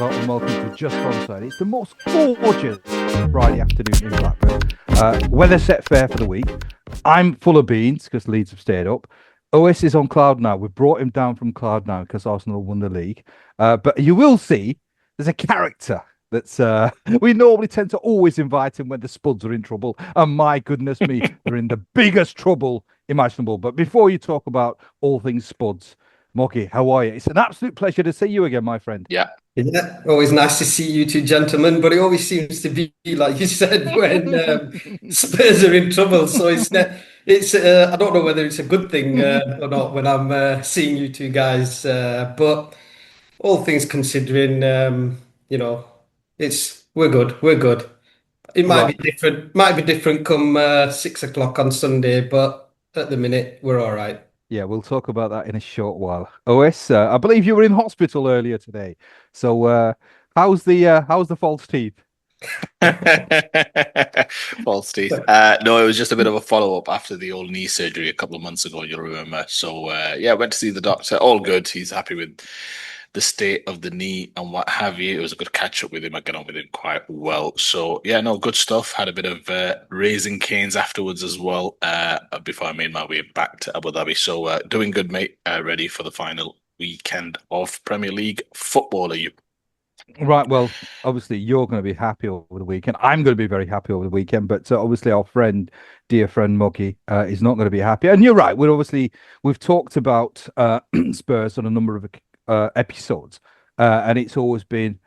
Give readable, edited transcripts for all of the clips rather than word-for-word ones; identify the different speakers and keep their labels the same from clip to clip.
Speaker 1: Hello and welcome to Just Onside. It's the most gorgeous Friday afternoon in Blackburn. Weather set fair for the week. I'm full of beans because Leeds have stayed up. OS is on cloud now. We've brought him down from cloud now because Arsenal won the league. But you will see there's a character that's we normally tend to always invite him when the Spuds are in trouble. And my goodness me, they're in the biggest trouble imaginable. But before you talk about all things Spuds, Moggy, how are you? It's an absolute pleasure to see you again, my friend.
Speaker 2: Yeah.
Speaker 3: Yeah, always nice to see you two gentlemen, but it always seems to be like you said when Spurs are in trouble. So I don't know whether it's a good thing or not when I'm seeing you two guys. But all things considering, you know, it's we're good, we're good. It
Speaker 1: Right.
Speaker 3: might be different come 6 o'clock on Sunday, but at the minute we're all right.
Speaker 1: Yeah, we'll talk about that in a short while. OS, I believe you were in hospital earlier today. So, how's the false teeth?
Speaker 2: False teeth. No, it was just a bit of a follow-up after the old knee surgery a couple of months ago, you'll remember. So, yeah, went to see the doctor. All good. He's happy with the state of the knee and what have you. It was a good catch up with him. I get on with him quite well. So, yeah, no, good stuff. Had a bit of raising canes afterwards as well before I made my way back to Abu Dhabi. So, doing good, mate. Ready for the final weekend of Premier League football. Are you?
Speaker 1: Right. Well, obviously, you're going to be happy over the weekend. I'm going to be very happy over the weekend, but obviously, our friend, dear friend Moggy, is not going to be happy. And you're right. We've talked about Spurs on a number of episodes, and it's always been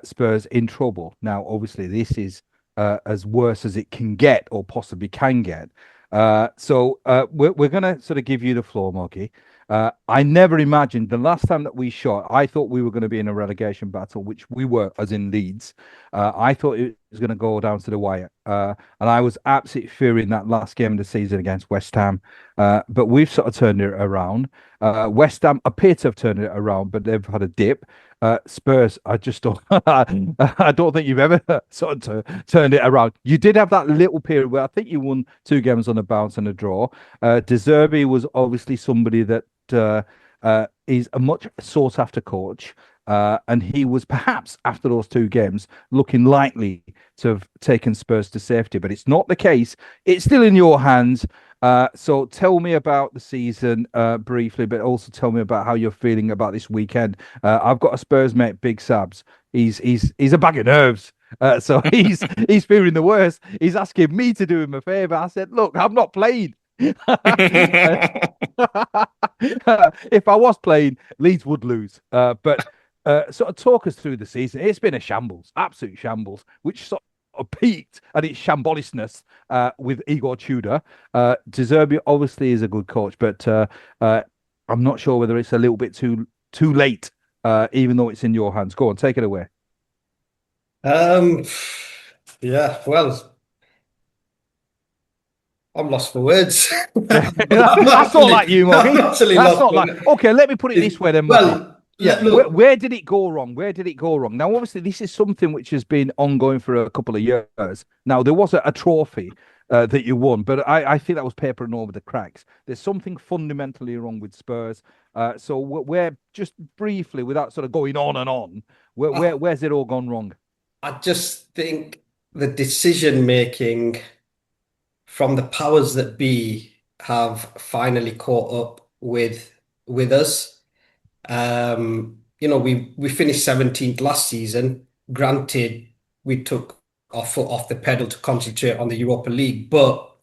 Speaker 1: Spurs in trouble. Now, obviously, this is as worse as it can get, or possibly can get. We're going to sort of give you the floor, Moggy. I never imagined the last time that we shot, I thought we were going to be in a relegation battle, which we were, as in Leeds. I thought it was going to go down to the wire. And I was absolutely fearing that last game of the season against West Ham. But we've sort of turned it around. West Ham appear to have turned it around, but they've had a dip. Spurs, I just don't, I don't think you've ever sort of turned it around. You did have that little period where I think you won two games on a bounce and a draw. De Zerbi was obviously somebody that is a much sought after coach. And he was perhaps after those two games looking likely to have taken Spurs to safety, but it's not the case. It's still in your hands. So tell me about the season briefly, but also tell me about how you're feeling about this weekend. I've got a Spurs mate, Big Sabs. He's a bag of nerves. So he's fearing the worst. He's asking me to do him a favor. I said, look, I'm not playing. If I was playing, Leeds would lose. But sort of talk us through the season. It's been a shambles, absolute shambles, which sort of peaked at its shambolicness with Igor Tudor. De Zerbi obviously is a good coach, but I'm not sure whether it's a little bit too late, even though it's in your hands. Go on, take it away.
Speaker 3: Um, yeah, well, I'm lost for words.
Speaker 1: That's not like you,
Speaker 3: I'm
Speaker 1: Moggy.
Speaker 3: actually
Speaker 1: That's
Speaker 3: lost
Speaker 1: not
Speaker 3: for
Speaker 1: like.
Speaker 3: words.
Speaker 1: Okay, let me put it this way then, Moggy.
Speaker 3: Well,
Speaker 1: Yeah,
Speaker 3: look,
Speaker 1: where did it go wrong? Where did it go wrong? Now, obviously, this is something which has been ongoing for a couple of years. Now, there was a trophy that you won, but I think that was papering over the cracks. There's something fundamentally wrong with Spurs. So we're just briefly, without sort of going on and on, where's it all gone wrong?
Speaker 3: I just think the decision making from the powers that be have finally caught up with us. We finished 17th last season. Granted, we took our foot off the pedal to concentrate on the Europa League, but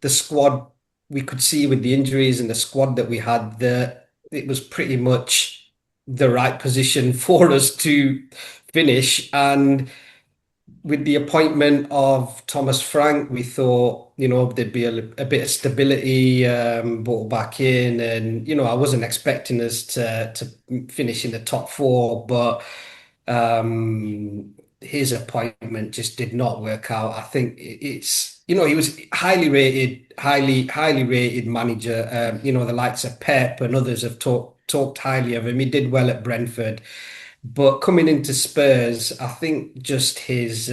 Speaker 3: the squad we could see with the injuries and the squad that we had there, it was pretty much the right position for us to finish. And with the appointment of Thomas Frank, we thought, there'd be a bit of stability brought back in. And, I wasn't expecting us to finish in the top four, but his appointment just did not work out. I think he was highly rated manager. The likes of Pep and others have talked highly of him. He did well at Brentford. But coming into Spurs, I think just his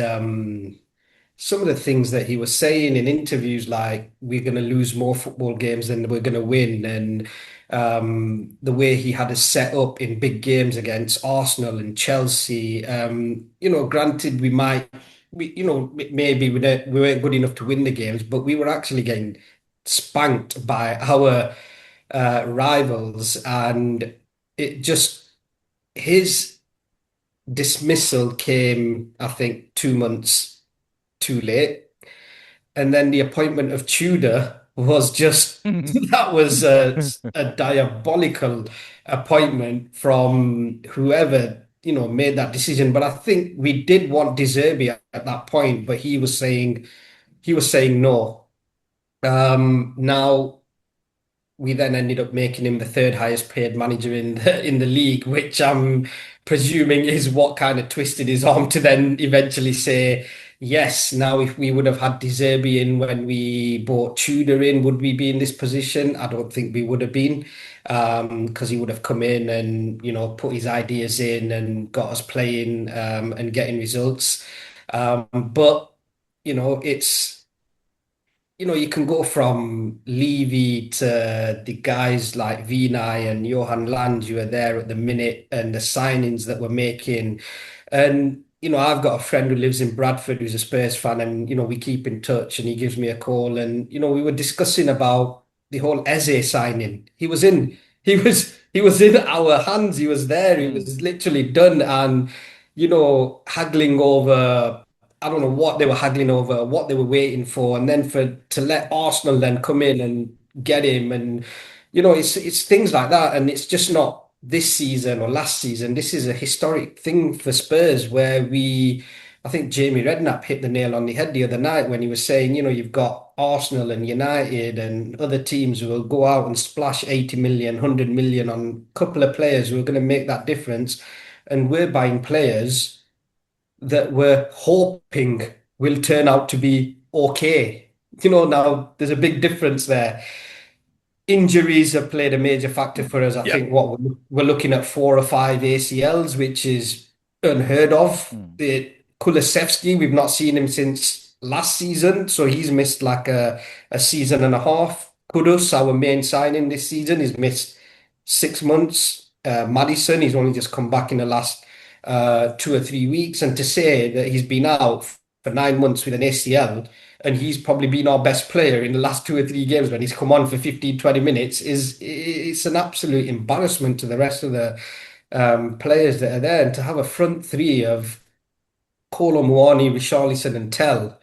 Speaker 3: some of the things that he was saying in interviews, like we're going to lose more football games than we're going to win, and the way he had us set up in big games against Arsenal and Chelsea. Granted, maybe we weren't good enough to win the games, but we were actually getting spanked by our rivals, and it just his dismissal came, I think, 2 months too late. And then the appointment of Tudor was just that was a diabolical appointment from whoever, made that decision. But I think we did want De Zerbi at that point, but he was saying no. Now we then ended up making him the third highest paid manager in the league, which I'm presuming is what kind of twisted his arm to then eventually say, yes, now if we would have had De Zerbi in when we bought Tudor in, would we be in this position? I don't think we would have been, because he would have come in and, put his ideas in and got us playing, and getting results. But, it's you can go from Levy to the guys like Vinay and Johan Land who are there at the minute, and the signings that we're making. And, I've got a friend who lives in Bradford who's a Spurs fan, and, we keep in touch, and he gives me a call. And, we were discussing about the whole Eze signing. He was in our hands. He was there. He was literally done. And, haggling over, I don't know what they were haggling over, what they were waiting for, and then to let Arsenal then come in and get him, and it's things like that, and it's just not this season or last season. This is a historic thing for Spurs where I think Jamie Redknapp hit the nail on the head the other night when he was saying, you've got Arsenal and United and other teams who will go out and splash 80 million, 100 million on a couple of players who are going to make that difference, and we're buying players that we're hoping will turn out to be okay. Now there's a big difference there. Injuries have played a major factor for us. I
Speaker 2: Yeah.
Speaker 3: think we're looking at 4 or 5 ACLs, which is unheard of. The Kulusevski, we've not seen him since last season, so he's missed like a season and a half. Kudus, our main signing this season, he's missed 6 months. Maddison, he's only just come back in the last 2 or 3 weeks, and to say that he's been out for 9 months with an ACL, and he's probably been our best player in the last 2 or 3 games when he's come on for 15, 20 minutes, it's an absolute embarrassment to the rest of the players that are there. And to have a front three of Kolo Muani, Richarlison, and Tell,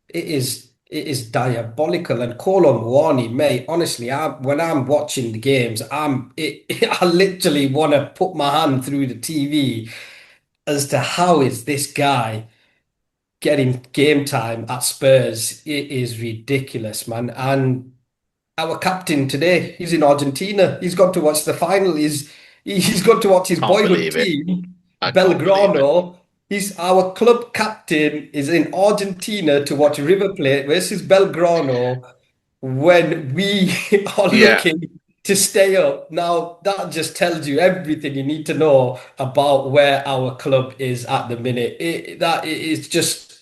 Speaker 3: it is diabolical. And Kolo Muani, mate, honestly, when I'm watching the games, I literally want to put my hand through the TV as to how is this guy getting game time at Spurs. It is ridiculous, man. And our captain today, he's in Argentina. He's gone to watch the final. He's gone to watch his
Speaker 2: Can't
Speaker 3: boyhood
Speaker 2: believe it.
Speaker 3: team,
Speaker 2: I can't believe it.
Speaker 3: Belgrano. He's our club captain is in Argentina to watch River Plate versus Belgrano when we are
Speaker 2: Yeah.
Speaker 3: looking to stay up. Now, that just tells you everything you need to know about where our club is at the minute. That is just,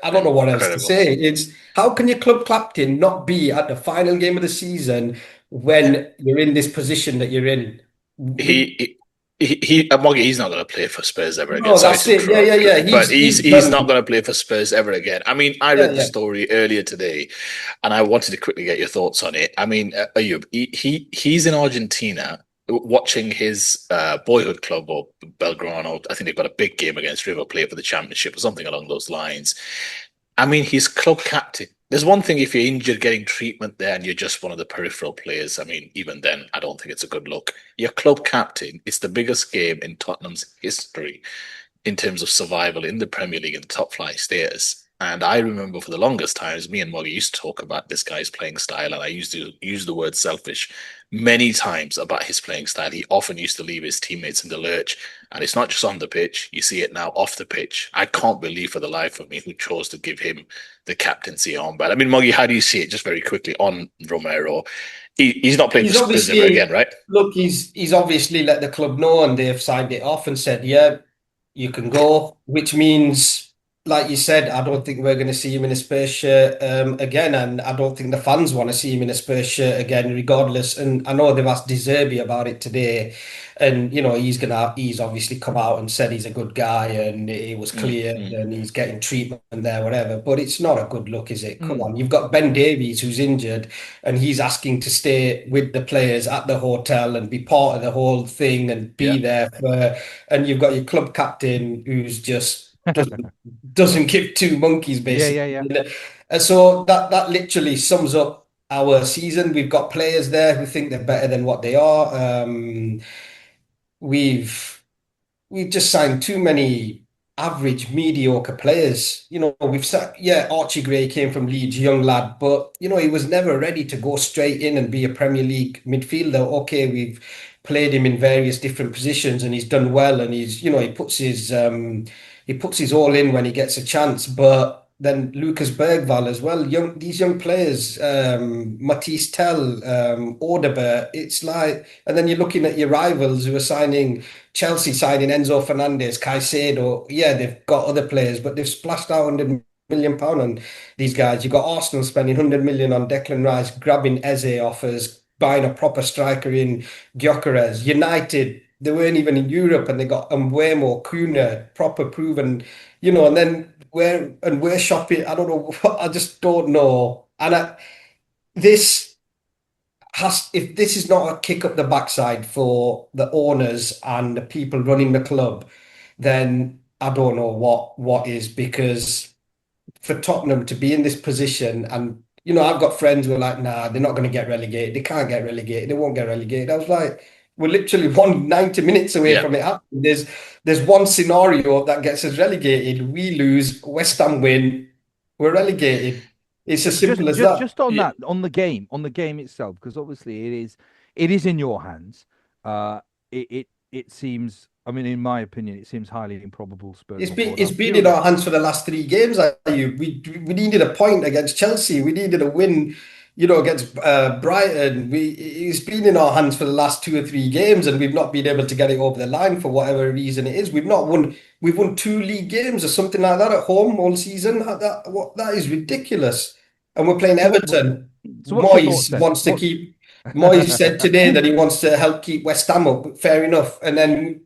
Speaker 3: I don't know what else to
Speaker 2: Incredible.
Speaker 3: say. It's how can your club captain not be at the final game of the season when you're in this position that you're in?
Speaker 2: Moggy, he's not going to play for Spurs ever again.
Speaker 3: No,
Speaker 2: Sorry
Speaker 3: that's
Speaker 2: to
Speaker 3: it. Yeah,
Speaker 2: interrupt,
Speaker 3: yeah, yeah.
Speaker 2: but
Speaker 3: He's
Speaker 2: he's
Speaker 3: done.
Speaker 2: not going to play for Spurs ever again. I mean, I
Speaker 3: Yeah,
Speaker 2: read the
Speaker 3: yeah.
Speaker 2: story earlier today, and I wanted to quickly get your thoughts on it. I mean, Ayub, he's in Argentina watching his boyhood club or Belgrano. I think they've got a big game against River Plate for the championship or something along those lines. I mean, he's club captain. There's one thing if you're injured getting treatment there and you're just one of the peripheral players. I mean, even then, I don't think it's a good look. Your club captain, it's the biggest game in Tottenham's history in terms of survival in the Premier League and the top flight status. And I remember for the longest times, me and Moggy used to talk about this guy's playing style, and I used to use the word selfish many times about his playing style. He often used to leave his teammates in the lurch, and it's not just on the pitch. You see it now off the pitch. I can't believe for the life of me who chose to give him the captaincy armband. I mean, Moggy, how do you see it? Just very quickly on Romero. He's not playing
Speaker 3: He's
Speaker 2: for Spurs ever
Speaker 3: obviously
Speaker 2: again, right?
Speaker 3: look, he's obviously let the club know, and they've signed it off and said, yeah, you can go, which means like you said, I don't think we're going to see him in a Spurs shirt again, and I don't think the fans want to see him in a Spurs shirt again, regardless. And I know they've asked De Zerbi about it today, and he's obviously come out and said he's a good guy and it was clear
Speaker 2: Mm.
Speaker 3: and he's getting treatment there, whatever. But it's not a good look, is it? Come
Speaker 1: Mm.
Speaker 3: on, you've got Ben Davies who's injured, and he's asking to stay with the players at the hotel and be part of the whole thing and
Speaker 2: Yeah.
Speaker 3: be there for. And you've got your club captain who's just doesn't give two monkeys
Speaker 1: Yeah,
Speaker 3: basically.
Speaker 1: yeah, yeah.
Speaker 3: And so that literally sums up our season. We've got players there who think they're better than what they are. We've we've just signed too many average, mediocre players. Archie Gray came from Leeds, young lad, but he was never ready to go straight in and be a Premier League midfielder. Okay, we've played him in various different positions and he's done well and he puts his all in when he gets a chance, but then Lucas Bergvall as well. These young players, Matisse Tell, Odegaard. It's like, and then you're looking at your rivals who are signing. Chelsea signing Enzo Fernandez, Caicedo. Yeah, they've got other players, but they've splashed out £100 million on these guys. You've got Arsenal spending 100 million on Declan Rice, grabbing Eze offers, buying a proper striker in Gyökeres. United, they weren't even in Europe and they got Mbeumo, Kuna, proper proven, and then we're shopping. I don't know. I just don't know. This if this is not a kick up the backside for the owners and the people running the club, then I don't know what is, because for Tottenham to be in this position, and I've got friends who are like, nah, they're not going to get relegated. They can't get relegated. They won't get relegated. I was like, we're literally 90 minutes away
Speaker 2: Yeah.
Speaker 3: from it happening. There's one scenario that gets us relegated. We lose, West Ham win, we're relegated. It's as
Speaker 1: Just,
Speaker 3: simple as
Speaker 1: just,
Speaker 3: that.
Speaker 1: just on
Speaker 2: Yeah.
Speaker 1: that, on the game itself, because obviously it is in your hands. It seems, I mean, in my opinion, it seems highly improbable Spurs
Speaker 3: It's
Speaker 1: will
Speaker 3: been
Speaker 1: go
Speaker 3: it's
Speaker 1: down
Speaker 3: been in
Speaker 1: purely.
Speaker 3: our hands for the last 3 games. We needed a point against Chelsea. We needed a win, against Brighton. It's been in our hands for the last 2 or 3 games, and we've not been able to get it over the line for whatever reason it is. We've not won. We've won 2 league games or something like that at home all season. That is ridiculous. And we're playing
Speaker 1: So
Speaker 3: Everton.
Speaker 1: so what's your thoughts
Speaker 3: Moyes
Speaker 1: then?
Speaker 3: wants to keep. Moyes said today that he wants to help keep West Ham up. Fair enough. And then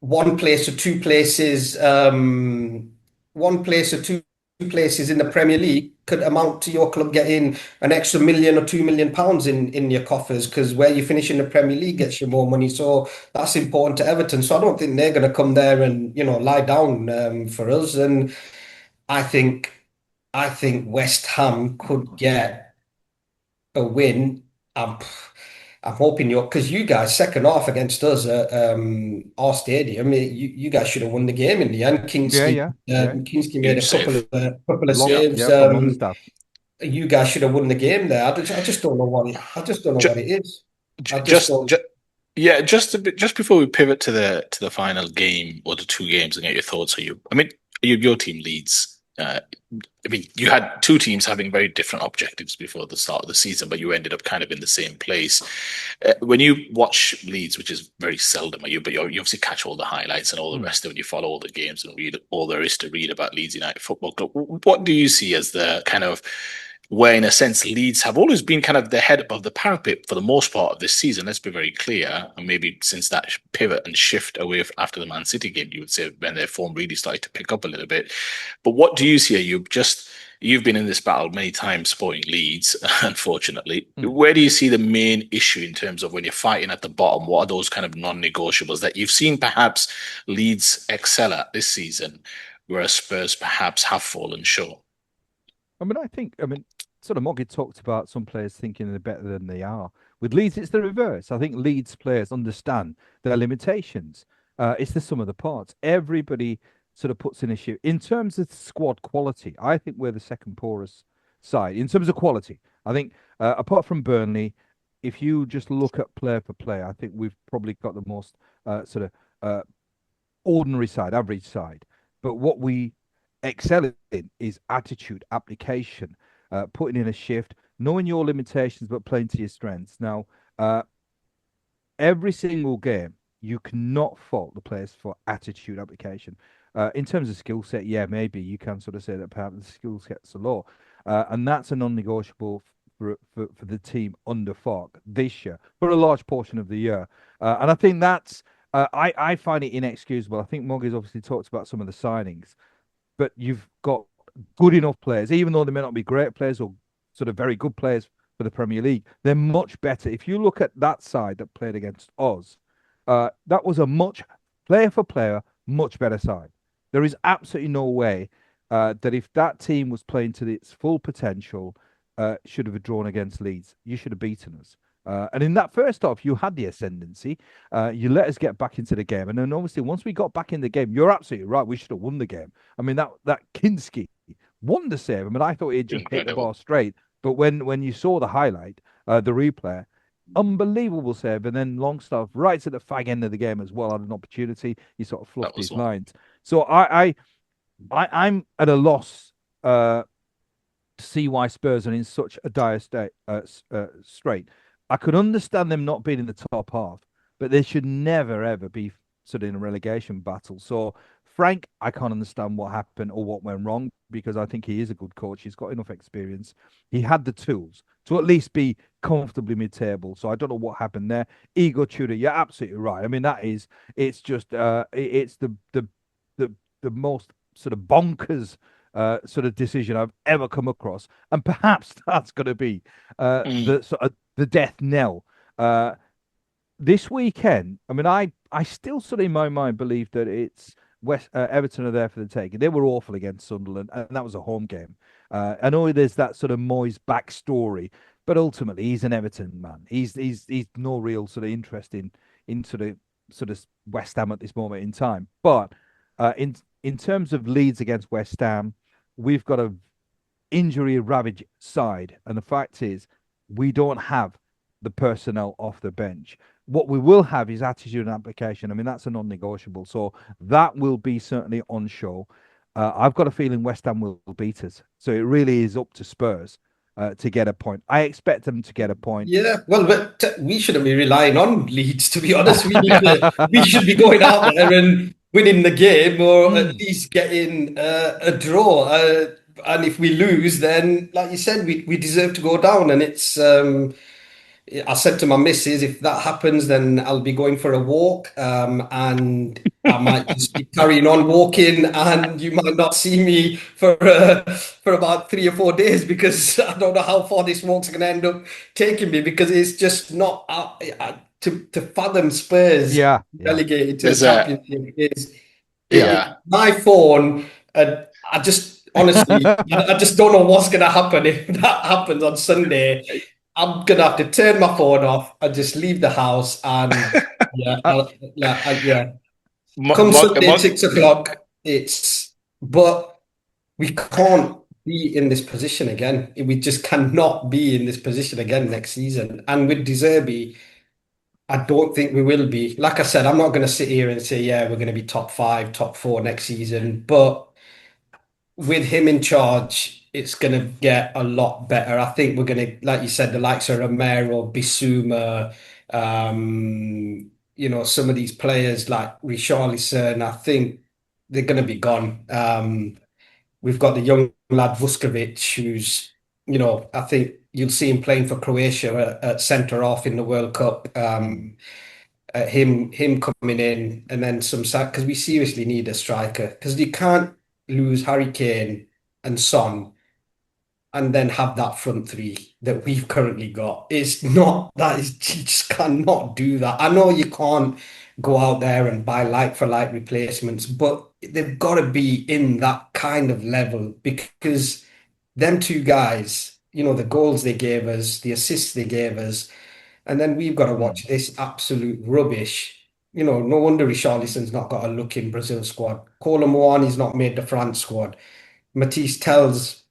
Speaker 3: one place or two places, one place or two places in the Premier League could amount to your club getting an extra million or £2 million in your coffers, because where you finish in the Premier League gets you more money. So that's important to Everton. So I don't think they're going to come there and lie down for us. And I think I think West Ham could get a win. I'm hoping because you guys second half against us at our stadium, you guys should have won the game in the end.
Speaker 1: Yeah, yeah, yeah.
Speaker 3: Kingsley made
Speaker 2: Huge
Speaker 3: a couple
Speaker 2: save.
Speaker 3: of
Speaker 2: Yeah.
Speaker 3: saves.
Speaker 1: Yeah, from Longstaff.
Speaker 3: You guys should have won the game there. I just don't know I just don't know what
Speaker 2: Ju-
Speaker 3: it is. I just
Speaker 2: just,
Speaker 3: don't.
Speaker 2: yeah, just before we pivot to the final game or the two games and get your thoughts. I mean, your team leads. I mean, you had two teams having very different objectives before the start of the season, but you ended up kind of in the same place. When you watch Leeds, which is very seldom, you obviously catch all the highlights and all the
Speaker 1: Mm.
Speaker 2: rest of it. You follow all the games and read all there is to read about Leeds United Football Club. What do you see as the kind of where, in a sense, Leeds have always been kind of the head above the parapet for the most part of this season? Let's be very clear. And maybe since that pivot and shift away after the Man City game, you would say when their form really started to pick up a little bit. But what do you see? You've been in this battle many times supporting Leeds, unfortunately.
Speaker 1: Mm.
Speaker 2: Where do you see the main issue in terms of when you're fighting at the bottom? What are those kind of non-negotiables that you've seen perhaps Leeds excel at this season, whereas Spurs perhaps have fallen short?
Speaker 1: I mean, sort of Moggy talked about some players thinking they're better than they are. With Leeds, it's the reverse. I think Leeds players understand their limitations. It's the sum of the parts. Everybody sort of puts in a shoe. In terms of squad quality, I think we're the second poorest side. In terms of quality, I think apart from Burnley, if you just look at player for player, I think we've probably got the most sort of ordinary side, average side. But what we excel in is attitude, application, putting in a shift, knowing your limitations, but playing to your strengths. Now, every single game, you cannot fault the players for attitude application. In terms of skill set, yeah, maybe you can sort of say that perhaps the skill set's low, and that's a non-negotiable for the team under Falk this year for a large portion of the year. And I think that's I find it inexcusable. I think Moggy's obviously talked about some of the signings, but you've got good enough players, even though they may not be great players or sort of very good players for the Premier League. They're much better. If you look at that side that played against us, that was a much player for player, much better side. There is absolutely no way that if that team was playing to its full potential, should have drawn against Leeds. You should have beaten us. And in that first half, you had the ascendancy. You let us get back into the game, and then obviously once we got back in the game, you're absolutely right. We should have won the game. I mean that Kinski wonder save. I mean, I thought he'd just hit the ball straight, but when you saw the highlight, the replay, unbelievable save, and then Longstaff right at the fag end of the game as well had an opportunity. He sort of fluffed his lines. So I'm at a loss to see why Spurs are in such a dire strait. I could understand them not being in the top half, but they should never ever be sort of in a relegation battle. So Frank, I can't understand what happened or what went wrong because I think he is a good coach. He's got enough experience. He had the tools to at least be comfortably mid-table. So I don't know what happened there. Igor Tudor, you're absolutely right. I mean, it's just it's the most sort of bonkers sort of decision I've ever come across, and perhaps that's going to be the sort of the death knell this weekend. I mean, I still sort of in my mind believe that it's Everton are there for the taking. They were awful against Sunderland, and that was a home game. I know there's that sort of Moyes backstory, but ultimately he's an Everton man. He's no real sort of interest in sort of West Ham at this moment in time. But in terms of Leeds against West Ham, we've got a injury ravaged side, and the fact is we don't have the personnel off the bench. What we will have is attitude and application. I mean, that's a non-negotiable. So that will be certainly on show. I've got a feeling West Ham will beat us. So it really is up to Spurs to get a point. I expect them to get a point.
Speaker 3: Yeah, well, but we shouldn't be relying on Leeds, to be honest. We should be going out there and winning the game, or at least getting a draw. And if we lose, then, like you said, we deserve to go down. And it's I said to my missus, if that happens, then I'll be going for a walk, and I might just be carrying on walking, and you might not see me for about 3 or 4 days because I don't know how far this walk's going to end up taking me because it's just not to fathom Spurs relegated to the championship is my phone. I just honestly, I just don't know what's going to happen if that happens on Sunday. I'm gonna have to turn my phone off and just leave the house. And come Sunday 6 o'clock, but we can't be in this position again. We just cannot be in this position again next season. And with De Zerbi, I don't think we will be. Like I said, I'm not going to sit here and say, yeah, we're going to be top 5, top 4 next season. But with him in charge, it's going to get a lot better. I think we're going to, like you said, the likes of Romero, Bissouma, some of these players like Richarlison, I think they're going to be gone. We've got the young lad Vuskovic, who's, I think you'll see him playing for Croatia at centre off in the World Cup. Him coming in, and then because we seriously need a striker, because you can't lose Harry Kane and Son and then have that front three that we've currently got. It's not you just cannot do that. I know you can't go out there and buy like for like replacements, but they've got to be in that kind of level because them two guys, the goals they gave us, the assists they gave us, and then we've got to watch this absolute rubbish. No wonder Richarlison's not got a look in Brazil squad. Kolo Muani's not made the France squad. Matisse Tells,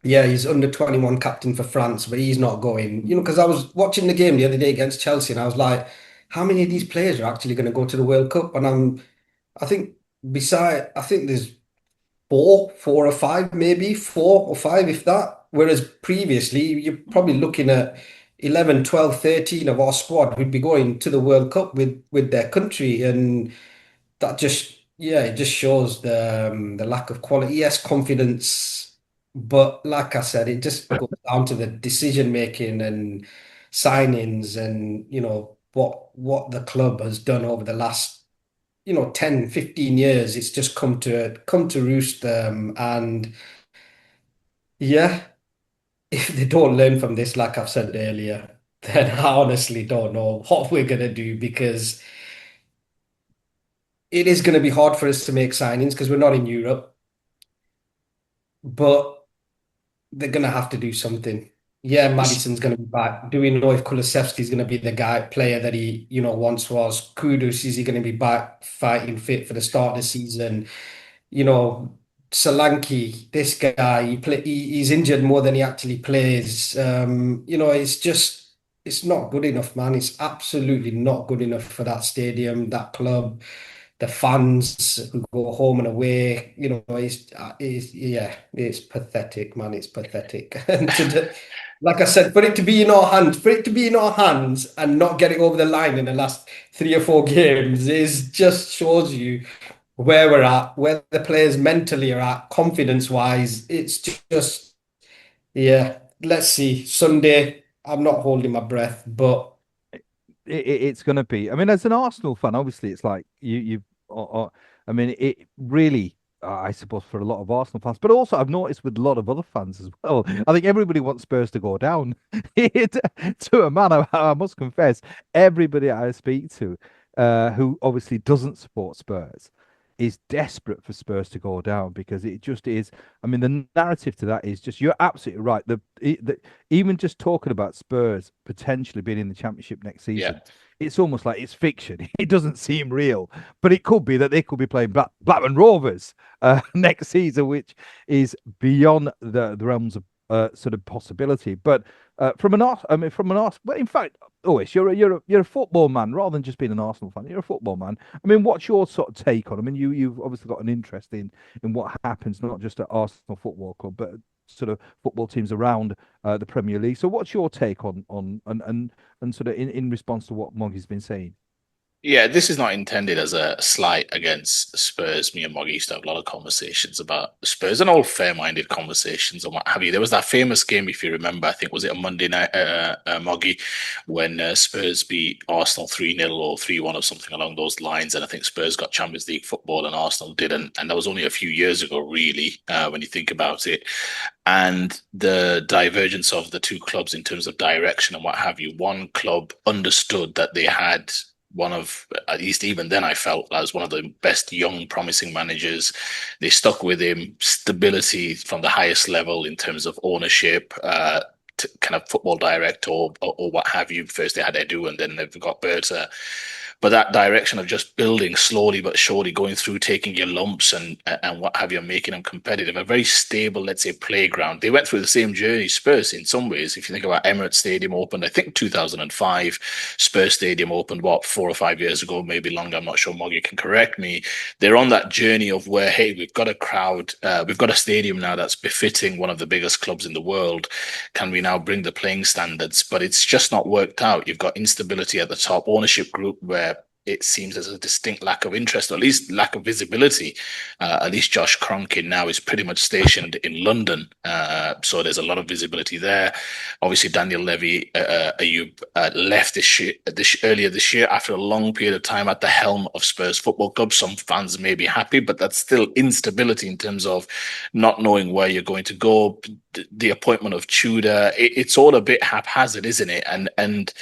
Speaker 3: he's under 21 captain for France, but he's not going. Because I was watching the game the other day against Chelsea, and I was like, how many of these players are actually going to go to the World Cup? And I think there's four or five, maybe 4 or 5, if that. Whereas previously, you're probably looking at 11, 12, 13 of our squad would be going to the World Cup with their country. And that just yeah, it just shows the lack of quality. Yes, confidence, but like I said, it just goes down to the decision making and signings and what the club has done over the last 10, 15 years. It's just come to roost, and yeah, if they don't learn from this, like I've said earlier, then I honestly don't know what we're gonna do, because it is going to be hard for us to make signings because we're not in Europe, but they're going to have to do something. Yeah, Madison's going to be back. Do we know if Kulusevski's going to be the player that he, once was? Kudus, is he going to be back fighting fit for the start of the season? You know, Solanke, this guy, he's injured more than he actually plays. It's not good enough, man. It's absolutely not good enough for that stadium, that club, the fans who go home and away. Yeah, it's pathetic, man. It's pathetic. And like I said, for it to be in our hands and not get it over the line in the last 3 or 4 games is just shows you where we're at, where the players mentally are at, confidence wise. It's just, yeah, let's see. Sunday, I'm not holding my breath, but
Speaker 1: It's going to be. I mean, as an Arsenal fan, obviously, it's like I mean, it really. I suppose for a lot of Arsenal fans, but also I've noticed with a lot of other fans as well. I think everybody wants Spurs to go down. To a man, I must confess, everybody I speak to, who obviously doesn't support Spurs, is desperate for Spurs to go down because it just is. I mean, the narrative to that is just you're absolutely right. Even just talking about Spurs potentially being in the Championship next
Speaker 2: Yeah.
Speaker 1: season, it's almost like it's fiction. It doesn't seem real, but it could be that they could be playing Blackburn Rovers next season, which is beyond the realms of sort of possibility. But from an Arsenal, but in fact, always you're a football man rather than just being an Arsenal fan. You're a football man. I mean, what's your sort of take on? I mean, you've obviously got an interest in what happens not just at Arsenal Football Club, but sort of football teams around the Premier League. So, what's your take on and sort of in response to what Moggy's been saying?
Speaker 2: Yeah, this is not intended as a slight against Spurs. Me and Moggy used to have a lot of conversations about Spurs and all fair-minded conversations and what have you. There was that famous game, if you remember, I think was it a Monday night, Moggy, when Spurs beat Arsenal 3-0 or 3-1 or something along those lines. And I think Spurs got Champions League football and Arsenal didn't. And that was only a few years ago, really, when you think about it. And the divergence of the two clubs in terms of direction and what have you. One club understood that they had one of, at least even then, I felt as one of the best young, promising managers. They stuck with him, stability from the highest level in terms of ownership, kind of football director or what have you. First they had Edu and then they've got Berta. But that direction of just building slowly but surely, going through, taking your lumps and what have you, making them competitive, a very stable, let's say, playground. They went through the same journey, Spurs, in some ways. If you think about Emirates Stadium opened, I think 2005, Spurs Stadium opened, what, 4 or 5 years ago, maybe longer. I'm not sure. Moggy can correct me. They're on that journey of where, hey, we've got a crowd, we've got a stadium now that's befitting one of the biggest clubs in the world. Can we now bring the playing standards? But it's just not worked out. You've got instability at the top, ownership group where it seems there's a distinct lack of interest, or at least lack of visibility. At least Josh Kroenke now is pretty much stationed in London, so there's a lot of visibility there. Obviously, Daniel Levy Ayub left earlier this year after a long period of time at the helm of Spurs Football Club. Some fans may be happy, but that's still instability in terms of not knowing where you're going to go. The appointment of Tudor, it's all a bit haphazard, isn't it? And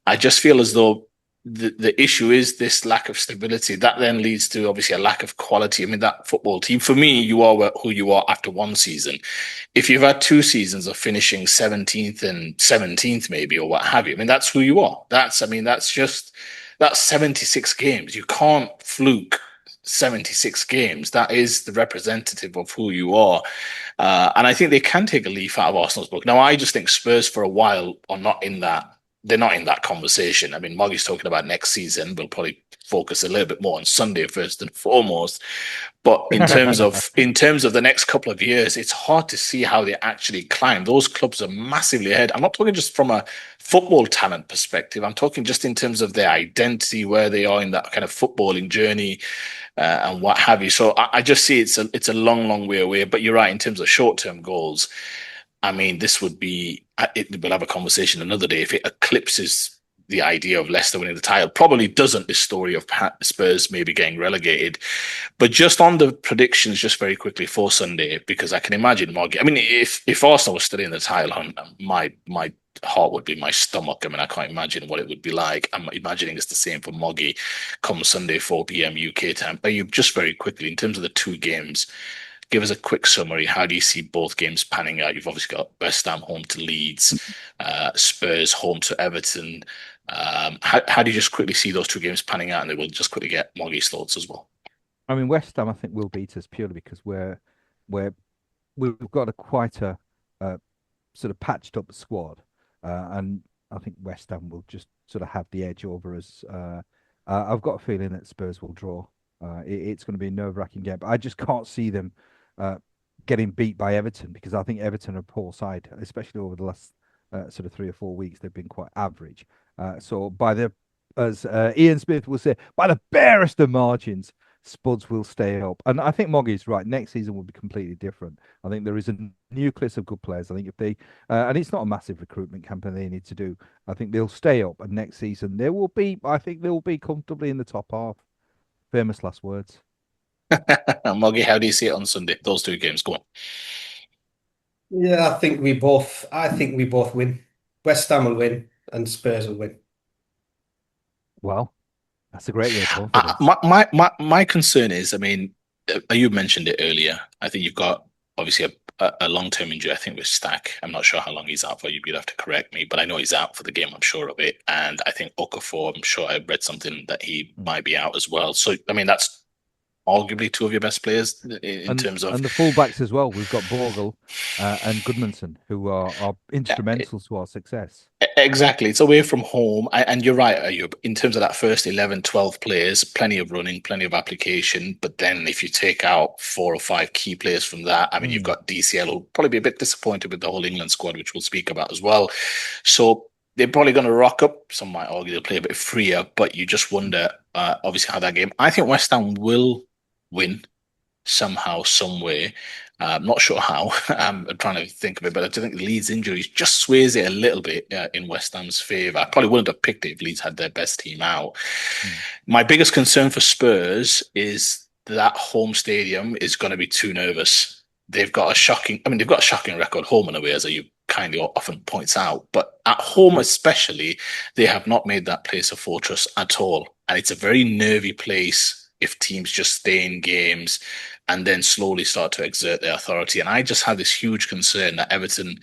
Speaker 2: I just feel as though the issue is this lack of stability. That then leads to obviously a lack of quality. I mean, that football team, for me, you are who you are after one season. If you've had 2 seasons of finishing 17th and 17th, maybe, or what have you, I mean, that's who you are. That's 76 games. You can't fluke 76 games. That is the representative of who you are. And I think they can take a leaf out of Arsenal's book. Now, I just think Spurs for a while are not in that. They're not in that conversation. I mean, Moggy's talking about next season. We'll probably focus a little bit more on Sunday first and foremost. But in terms of the next couple of years, it's hard to see how they actually climb. Those clubs are massively ahead. I'm not talking just from a football talent perspective. I'm talking just in terms of their identity, where they are in that kind of footballing journey. and what have you. So I just see it's a long, long way away. But you're right in terms of short-term goals. I mean, this would be. We'll have a conversation another day if it eclipses the idea of Leicester winning the title. Probably doesn't this story of Spurs maybe getting relegated. But just on the predictions, just very quickly for Sunday, because I can imagine Moggy. I mean, if Arsenal was still in the title hunt, my heart would be in my stomach. I mean, I can't imagine what it would be like. I'm imagining it's the same for Moggy come Sunday, 4 p.m. UK time. But you just very quickly, in terms of the two games, give us a quick summary. How do you see both games panning out? You've obviously got West Ham home to Leeds, Spurs home to Everton. How do you just quickly see those two games panning out? And then we'll just quickly get Moggy's thoughts as well.
Speaker 1: I mean, West Ham, I think, will beat us purely because we've got quite a sort of patched up squad, and I think West Ham will just sort of have the edge over us. I've got a feeling that Spurs will draw. It's going to be a nerve-wracking game, but I just can't see them getting beat by Everton because I think Everton are a poor side, especially over the last sort of 3 or 4 weeks. They've been quite average. So as Ian Smith will say, by the barest of margins, Spuds will stay up. And I think Moggy's right. Next season will be completely different. I think there is a nucleus of good players. I think if they, and it's not a massive recruitment campaign they need to do, I think they'll stay up. And next season, I think they'll be comfortably in the top half. Famous last words.
Speaker 2: Moggy, how do you see it on Sunday? Those two games, go on.
Speaker 3: Yeah, I think we both win. West Ham will win and Spurs will win.
Speaker 1: Well, that's a great way of confidence.
Speaker 2: My concern is, I mean, you mentioned it earlier. I think you've got obviously a long-term injury. I think with Stack. I'm not sure how long he's out for. You'd have to correct me, but I know he's out for the game. I'm sure of it. And I think Okafor, I'm sure I read something that he might be out as well. So I mean, that's arguably two of your best players in terms of
Speaker 1: and the fullbacks as well. We've got Borgel and Goodmanson, who are instrumental to our success.
Speaker 2: Exactly. It's away from home. And you're right, Ayub. In terms of that first 11, 12 players, plenty of running, plenty of application. But then if you take out 4 or 5 key players from that, I mean, you've got DCL who'll probably be a bit disappointed with the whole England squad, which we'll speak about as well. So they're probably going to rock up. Some might argue they'll play a bit freer, but you just wonder, obviously, how that game. I think West Ham will win somehow, some way. I'm not sure how. I'm trying to think of it, but I do think Leeds' injuries just sways it a little bit in West Ham's favour. I probably wouldn't have picked it if Leeds had their best team out. My biggest concern for Spurs is that home stadium is going to be too nervous. They've got a shocking record home and away, as you kindly often points out. But at home especially, they have not made that place a fortress at all. And it's a very nervy place if teams just stay in games and then slowly start to exert their authority. And I just have this huge concern that Everton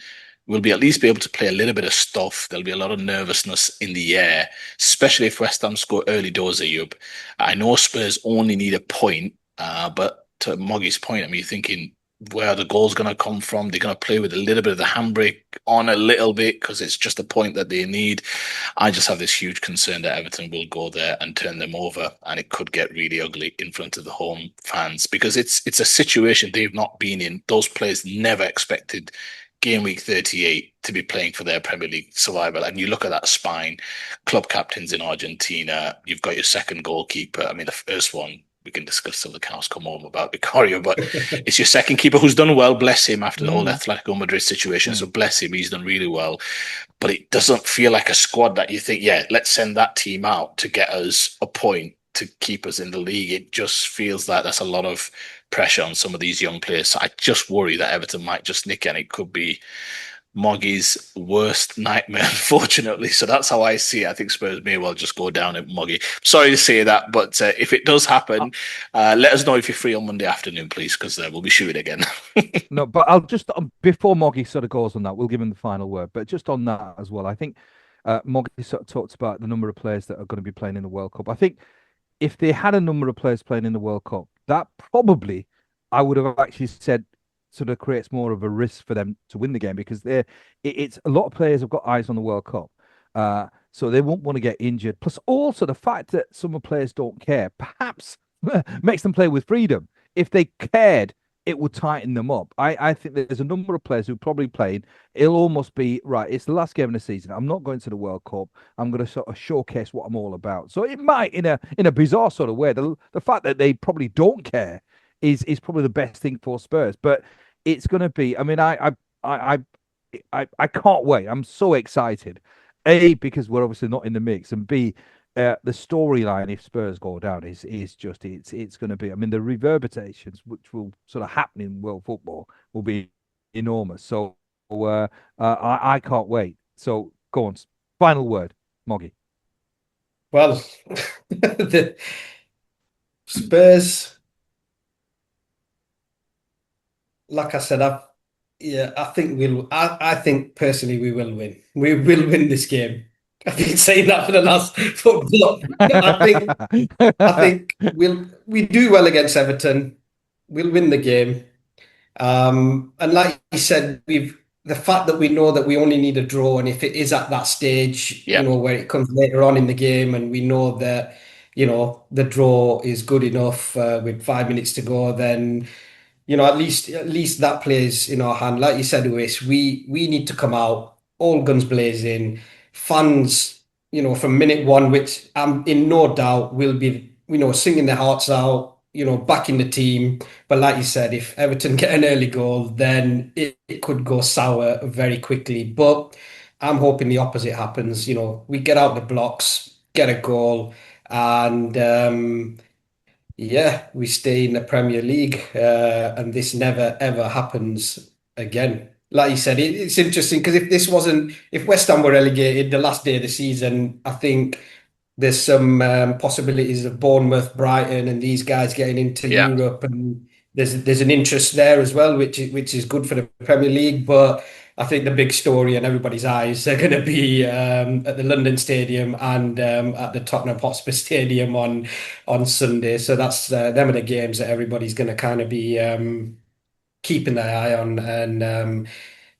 Speaker 2: will at least be able to play a little bit of stuff. There'll be a lot of nervousness in the air, especially if West Ham score early doors, Ayub. I know Spurs only need a point, but to Moggy's point, I mean, you're thinking, where are the goals going to come from? They're going to play with a little bit of the handbrake on a little bit because it's just a point that they need. I just have this huge concern that Everton will go there and turn them over, and it could get really ugly in front of the home fans because it's a situation they've not been in. Those players never expected game week 38 to be playing for their Premier League survival. And you look at that spine, club captains in Argentina, you've got your second goalkeeper. I mean, the first one, we can discuss till the cows come home about Vicario, but it's your second keeper who's done well, bless him, after the whole Atletico Madrid situation. So bless him, he's done really well. But it doesn't feel like a squad that you think, yeah, let's send that team out to get us a point to keep us in the league. It just feels like that's a lot of pressure on some of these young players. So I just worry that Everton might just nick it, and it could be Moggy's worst nightmare, unfortunately. So that's how I see it. I think Spurs may well just go down at Moggy. Sorry to say that, but if it does happen, let us know if you're free on Monday afternoon, please, because we'll be shooting again.
Speaker 1: No, but I'll just, before Moggy sort of goes on that, we'll give him the final word. But just on that as well, I think Moggy sort of talks about the number of players that are going to be playing in the World Cup. I think if they had a number of players playing in the World Cup, that probably, I would have actually said, sort of creates more of a risk for them to win the game because it's a lot of players have got eyes on the World Cup, so they won't want to get injured. Plus, also the fact that some players don't care perhaps makes them play with freedom. If they cared, it will tighten them up. I think there's a number of players who probably played. It'll almost be right. It's the last game of the season. I'm not going to the World Cup. I'm going to sort of showcase what I'm all about. So it might, in a bizarre sort of way, the fact that they probably don't care is probably the best thing for Spurs. But it's going to be. I mean, I, I can't wait. I'm so excited. A, because we're obviously not in the mix, and B, the storyline if Spurs go down is just it's going to be. I mean, the reverberations which will sort of happen in world football will be enormous. So I can't wait. So go on, final word, Moggy.
Speaker 3: Well, the Spurs, like I said, I think I think personally we will win. We will win this game. I've been saying that for the last football. I think we do well against Everton. We'll win the game. And like you said, the fact that we know that we only need a draw, and if it is at that stage,
Speaker 2: Yeah,
Speaker 3: where it comes later on in the game, and we know that, the draw is good enough with 5 minutes to go, then at least that plays in our hand. Like you said, Lewis, we need to come out all guns blazing. Fans, from minute one, which I'm in no doubt will be, singing their hearts out, backing the team. But like you said, if Everton get an early goal, then it could go sour very quickly. But I'm hoping the opposite happens. We get out the blocks, get a goal, and yeah, we stay in the Premier League, and this never ever happens again. Like you said, it's interesting because if West Ham were relegated the last day of the season, I think there's some possibilities of Bournemouth, Brighton, and these guys getting into
Speaker 2: yeah.
Speaker 3: Europe, and there's an interest there as well, which is good for the Premier League. But I think the big story in everybody's eyes are going to be at the London Stadium and at the Tottenham Hotspur Stadium on Sunday. So that's them are the games that everybody's going to kind of be keeping their eye on, and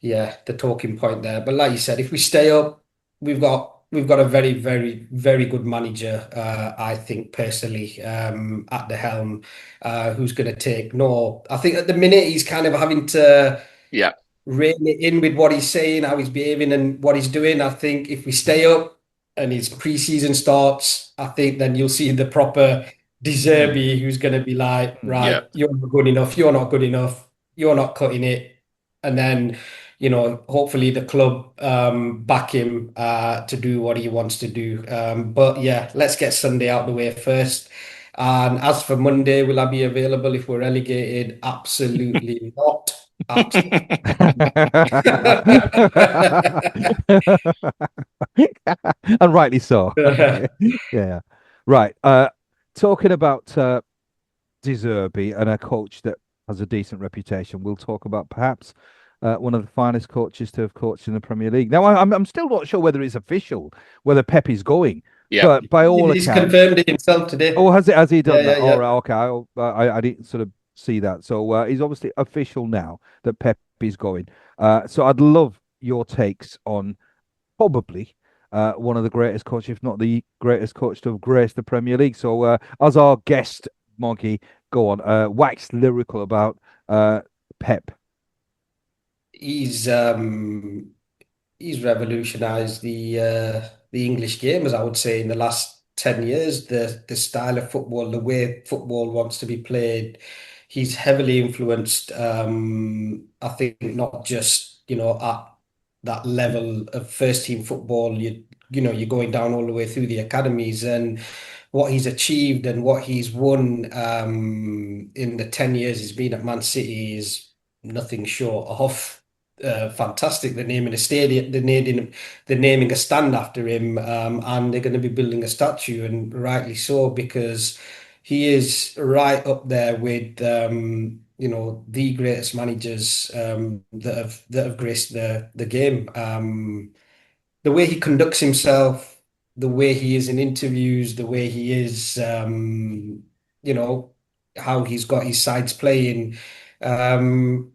Speaker 3: yeah, the talking point there. But like you said, if we stay up, we've got a very, very, very good manager, I think personally, at the helm, who's going to take no. I think at the minute he's kind of having to
Speaker 2: Yeah.
Speaker 3: rein it in with what he's saying, how he's behaving, and what he's doing. I think if we stay up and his preseason starts, I think then you'll see the proper De
Speaker 1: Mm,
Speaker 3: Zerbi who's going to be like,
Speaker 1: mm.
Speaker 2: Yeah.
Speaker 3: right, you're not good enough, you're not good enough, you're not cutting it. And then, hopefully the club back him to do what he wants to do. But yeah, let's get Sunday out the way first. And as for Monday, will I be available if we're relegated? Absolutely not. Absolutely.
Speaker 1: And rightly so. Yeah. Right. Talking about De Zerbi and a coach that has a decent reputation, we'll talk about perhaps one of the finest coaches to have coached in the Premier League. Now, I'm still not sure whether it's official, whether Pep is going,
Speaker 2: Yeah.
Speaker 1: but by all
Speaker 3: He's
Speaker 1: accounts,
Speaker 3: confirmed it himself today.
Speaker 1: oh, has he
Speaker 3: Yeah,
Speaker 1: done
Speaker 3: yeah,
Speaker 1: that? All
Speaker 3: yeah.
Speaker 1: right, okay. I didn't sort of see that. So he's obviously official now that Pep is going. So I'd love your takes on probably one of the greatest coaches, if not the greatest coach to have graced the Premier League. So as our guest, Moggy, go on, wax lyrical about Pep.
Speaker 3: He's he's revolutionized the English game, as I would say, in the last 10 years. The style of football, the way football wants to be played. He's heavily influenced, I think, not just, at that level of first team football. You're going down all the way through the academies, and what he's achieved and what he's won in the 10 years he's been at Man City is nothing short of fantastic. They're naming a stadium, they're naming a stand after him, and they're going to be building a statue, and rightly so, because he is right up there with the greatest managers that have graced the game. The way he conducts himself, the way he is in interviews, the way he is, you know, how he's got his sides playing. Um,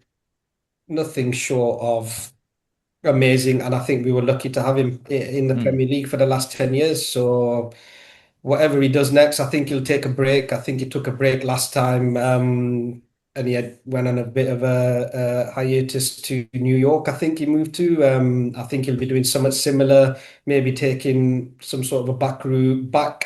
Speaker 3: Nothing short of amazing. And I think we were lucky to have him in the
Speaker 1: Mm.
Speaker 3: Premier League for the last 10 years. So whatever he does next, I think he'll take a break. I think he took a break last time and he went on a bit of a hiatus to New York. I think he moved to. I think he'll be doing something similar, maybe taking some sort of a back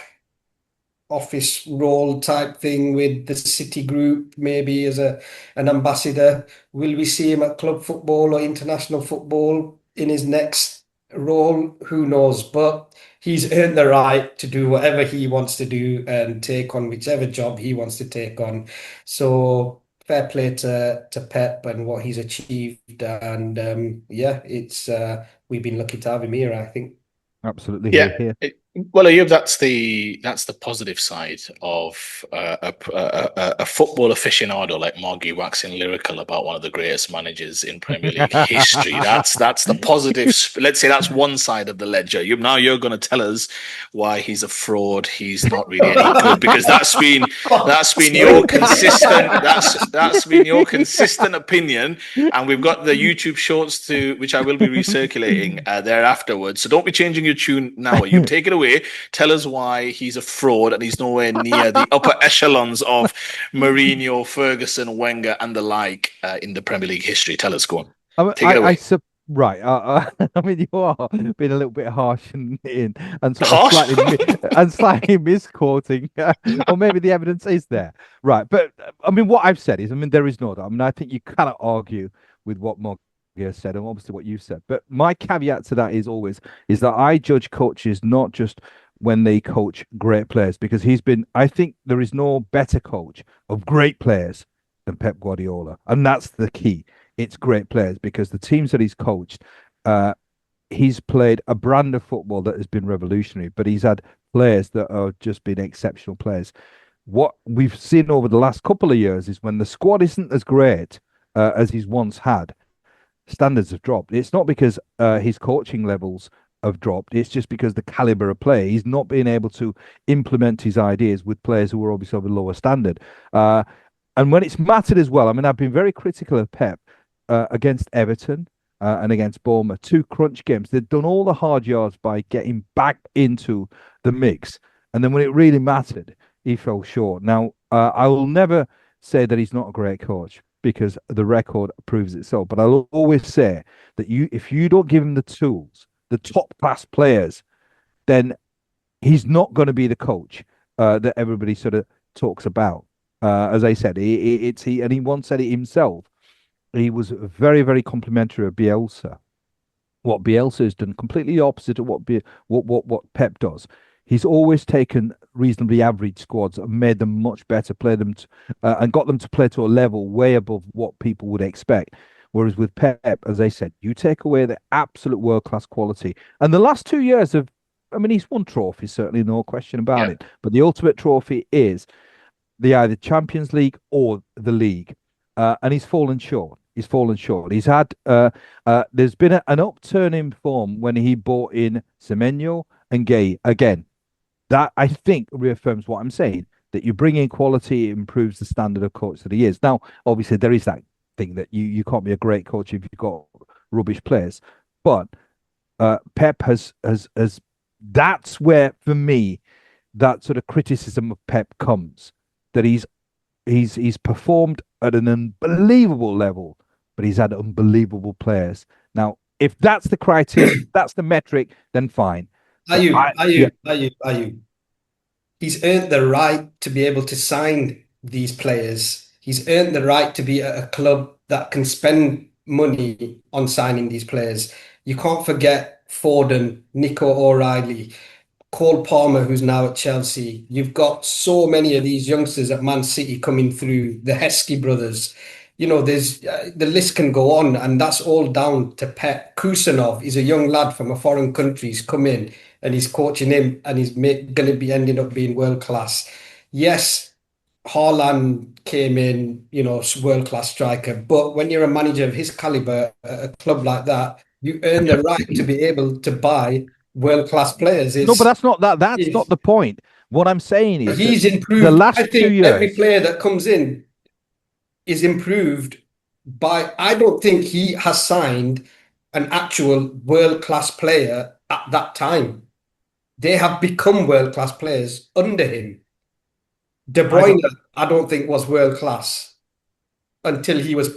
Speaker 3: office role type thing with the City Group, maybe as an ambassador. Will we see him at club football or international football in his next role? Who knows? But he's earned the right to do whatever he wants to do and take on whichever job he wants to take on. So fair play to Pep and what he's achieved. And yeah, it's we've been lucky to have him here, I think.
Speaker 1: Absolutely,
Speaker 2: Yeah.
Speaker 1: here.
Speaker 2: Well, Ayub, that's the positive side of a football aficionado like Moggy waxing lyrical about one of the greatest managers in Premier League history. That's the positive. Let's say that's one side of the ledger. Now you're going to tell us why he's a fraud. He's not really any good, because that's been your consistent that's been your consistent opinion. And we've got the YouTube shorts which I will be recirculating there afterwards. So don't be changing your tune now. You take it away. Tell us why he's a fraud and he's nowhere near the upper echelons of Mourinho, Ferguson, Wenger, and the like in the Premier League history. Tell us, go on. Take it away.
Speaker 1: Right. I mean, you are being a little bit harsh and sort
Speaker 2: Harsh?
Speaker 1: of slightly misquoting, or maybe the evidence is there. Right. But I mean, what I've said is, I mean, there is no doubt. I mean, I think you cannot argue with what Moggy has said and obviously what you've said. But my caveat to that is that I judge coaches not just when they coach great players, because I think there is no better coach of great players than Pep Guardiola. And that's the key. It's great players, because the teams that he's coached, he's played a brand of football that has been revolutionary, but he's had players that have just been exceptional players. What we've seen over the last couple of years is when the squad isn't as great as he's once had, standards have dropped. It's not because his coaching levels have dropped. It's just because the caliber of play, he's not being able to implement his ideas with players who are obviously of a lower standard. And when it's mattered as well, I mean, I've been very critical of Pep against Everton and against Bournemouth, 2 crunch games. They've done all the hard yards by getting back into the mix. And then when it really mattered, he fell short. Now, I will never say that he's not a great coach, because the record proves itself. But I'll always say that if you don't give him the tools, the top class players, then he's not going to be the coach that everybody sort of talks about. As I said, and he once said it himself. He was very, very complimentary of Bielsa. What Bielsa has done, completely opposite of what Pep does. He's always taken reasonably average squads and made them much better, and got them to play to a level way above what people would expect. Whereas with Pep, as I said, you take away the absolute world-class quality. And the last 2 years I mean, he's won trophies, certainly, no question about it. But the ultimate trophy is either Champions League or the league. And he's fallen short. He's had there's been an upturn in form when he brought in Semenyo and Gay again. That, I think, reaffirms what I'm saying, that you bring in quality, it improves the standard of coach that he is. Now, obviously, there is that thing that you can't be a great coach if you've got rubbish players. But Pep has that's where, for me, that sort of criticism of Pep comes, that he's performed at an unbelievable level, but he's had unbelievable players. Now, if that's the criteria, that's the metric, then fine.
Speaker 3: Are you? He's earned the right to be able to sign these players. He's earned the right to be at a club that can spend money on signing these players. You can't forget Foden, Nico O'Reilly, Cole Palmer, who's now at Chelsea. You've got so many of these youngsters at Man City coming through, the Heskey brothers. There's the list can go on, and that's all down to Pep. Kusanov is a young lad from a foreign country. He's come in and he's coaching him, and he's going to be ending up being world class. Yes, Haaland came in, world class striker. But when you're a manager of his caliber at a club like that, you earn the right to be able to buy world class players.
Speaker 1: No, but that's not the point. What I'm saying is
Speaker 3: he's improved.
Speaker 1: The last
Speaker 3: I think
Speaker 1: 2 years,
Speaker 3: every player that comes in is improved by. I don't think he has signed an actual world class player at that time. They have become world class players under him. De Bruyne, I don't think was world class. until he was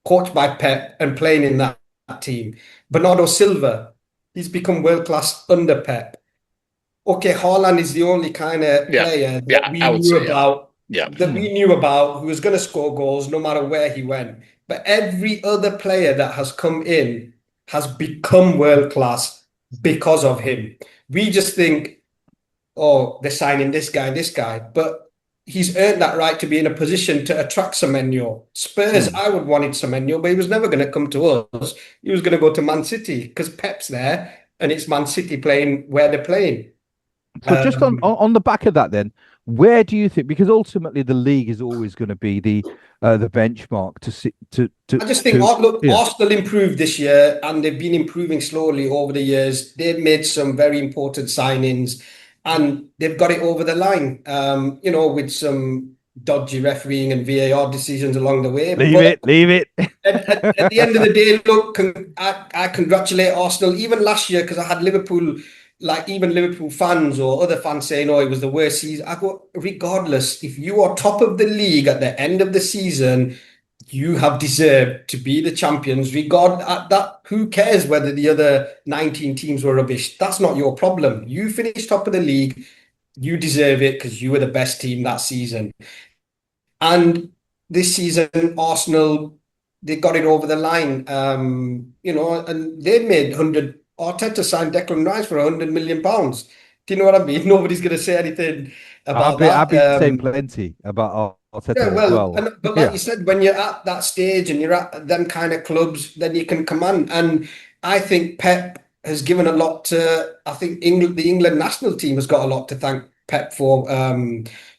Speaker 3: coached by Pep and playing in that team. Bernardo Silva, he's become world class under Pep. Okay, Haaland is the only kind of
Speaker 2: Yeah.
Speaker 3: player that
Speaker 2: Yeah,
Speaker 3: we
Speaker 2: I would
Speaker 3: knew
Speaker 2: say, yeah.
Speaker 3: about,
Speaker 2: Yeah.
Speaker 3: who was going to score goals no matter where he went. But every other player that has come in has become world class because of him. We just think, oh, they're signing this guy, but he's earned that right to be in a position to attract Semenyo. Spurs, I would wanted Semenyo, but he was never going to come to us. He was going to go to Man City because Pep's there and it's Man City playing where they're playing.
Speaker 1: So just on the back of that, then, where do you think? Because ultimately, the league is always going to be the benchmark to see
Speaker 3: I just think, look,
Speaker 1: yeah.
Speaker 3: Arsenal improved this year and they've been improving slowly over the years. They've made some very important signings and they've got it over the line, with some dodgy refereeing and VAR decisions along the way.
Speaker 1: Leave
Speaker 3: But
Speaker 1: it, leave it.
Speaker 3: at the end of the day, look, I congratulate Arsenal. Even last year, because I had Liverpool, like even Liverpool fans or other fans saying, "Oh, it was the worst season." I go, regardless, if you are top of the league at the end of the season, you have deserved to be the champions. Regard at that, who cares whether the other 19 teams were rubbish? That's not your problem. You finished top of the league. You deserve it because you were the best team that season. And this season, Arsenal, they got it over the line, and they made 100. Arteta signed Declan Rice for £100 million. Do you know what I mean? Nobody's going to say anything about
Speaker 1: I've
Speaker 3: that.
Speaker 1: been saying plenty about
Speaker 3: Yeah,
Speaker 1: Arteta as
Speaker 3: well,
Speaker 1: well.
Speaker 3: but like
Speaker 1: Yeah.
Speaker 3: you said, when you're at that stage and you're at them kind of clubs, then you can command. And I think Pep has given a lot to, I think the England national team has got a lot to thank Pep for.